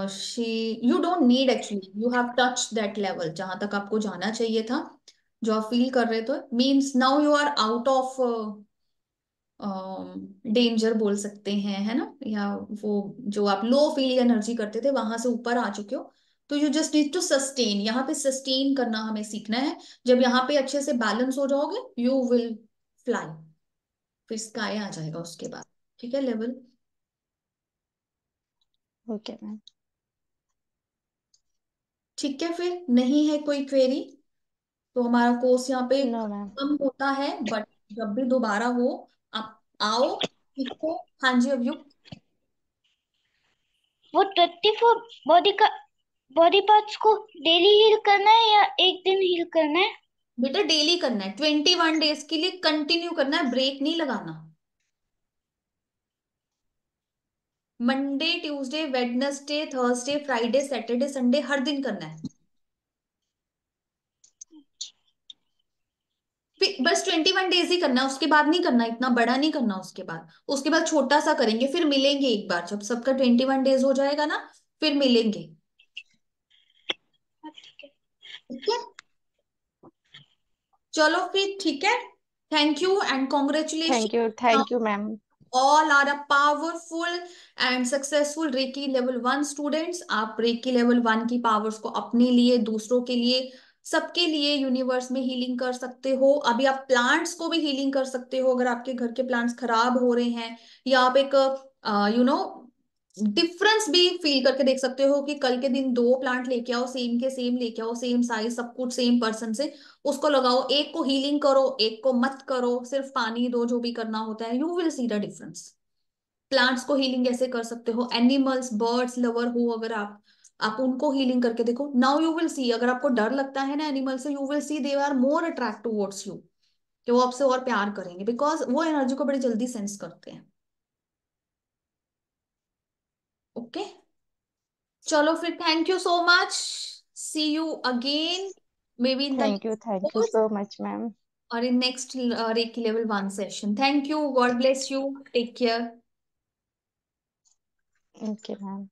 she, you don't need, actually you have touch that level जहां तक आपको जाना चाहिए था, जो आप फील कर रहे थे। Means now you are out of danger बोल सकते हैं, है ना? या वो जो आप लो फील एनर्जी करते थे, वहां से ऊपर आ चुके हो। तो you just need to sustain, यहाँ पे सस्टेन करना हमें सीखना है। जब यहाँ पे अच्छे से बैलेंस हो जाओगे, यू विल फ्लाई, फिर स्काई आ जाएगा उसके बाद। ठीक है? लेवल। Okay ma'am. ठीक है, फिर नहीं है कोई क्वेरी, तो हमारा कोर्स यहाँ पे नो मैम। खत्म होता है। बट जब भी दोबारा हो, आप आओ, सीखो। हाँ जी अभियुक्त। वो 24 बॉडी पार्ट्स को डेली हील करना है या एक दिन हील करना है? बेटा डेली करना है, 21 डेज के लिए कंटिन्यू करना है, ब्रेक नहीं लगाना। Monday Tuesday Wednesday Thursday Friday Saturday Sunday हर दिन करना है। फिर बस 21 डेज ही करना है, उसके बाद नहीं करना, इतना बड़ा नहीं करना। उसके बाद छोटा सा करेंगे, फिर मिलेंगे एक बार जब सबका 21 डेज हो जाएगा ना, फिर मिलेंगे। ठीक है? चलो फिर ठीक है। Thank you and congratulation. Thank you ma'am. All are a powerful and successful reiki level 1 students. आप रेकी लेवल 1 की पावर्स को अपने लिए, दूसरों के लिए, सबके लिए यूनिवर्स में हीलिंग कर सकते हो। अभी आप प्लांट्स को भी हीलिंग कर सकते हो, अगर आपके घर के प्लांट्स खराब हो रहे हैं, या आप एक यू नो डिफरेंस भी फील करके देख सकते हो कि कल के दिन 2 प्लांट लेके आओ, सेम के सेम लेके आओ, सेम साइज सब कुछ सेम पर्सन से, उसको लगाओ, एक को हीलिंग करो, एक को मत करो, सिर्फ पानी दो, जो भी करना होता है, you will see the difference. Plants को हीलिंग ऐसे कर सकते हो, एनिमल्स बर्ड्स लवर हो अगर आप उनको हीलिंग करके देखो। नाउ यू विल सी, अगर आपको डर लगता है ना एनिमल से, you will see they are more attract towards you, कि वो आपसे और प्यार करेंगे, बिकॉज वो एनर्जी को बड़ी जल्दी सेंस करते हैं। ओके, चलो फिर, thank you so much, see you again, maybe in the thank you so much ma'am. और in next reiki level 1 session. Thank you, God bless you, take care. Okay ma'am.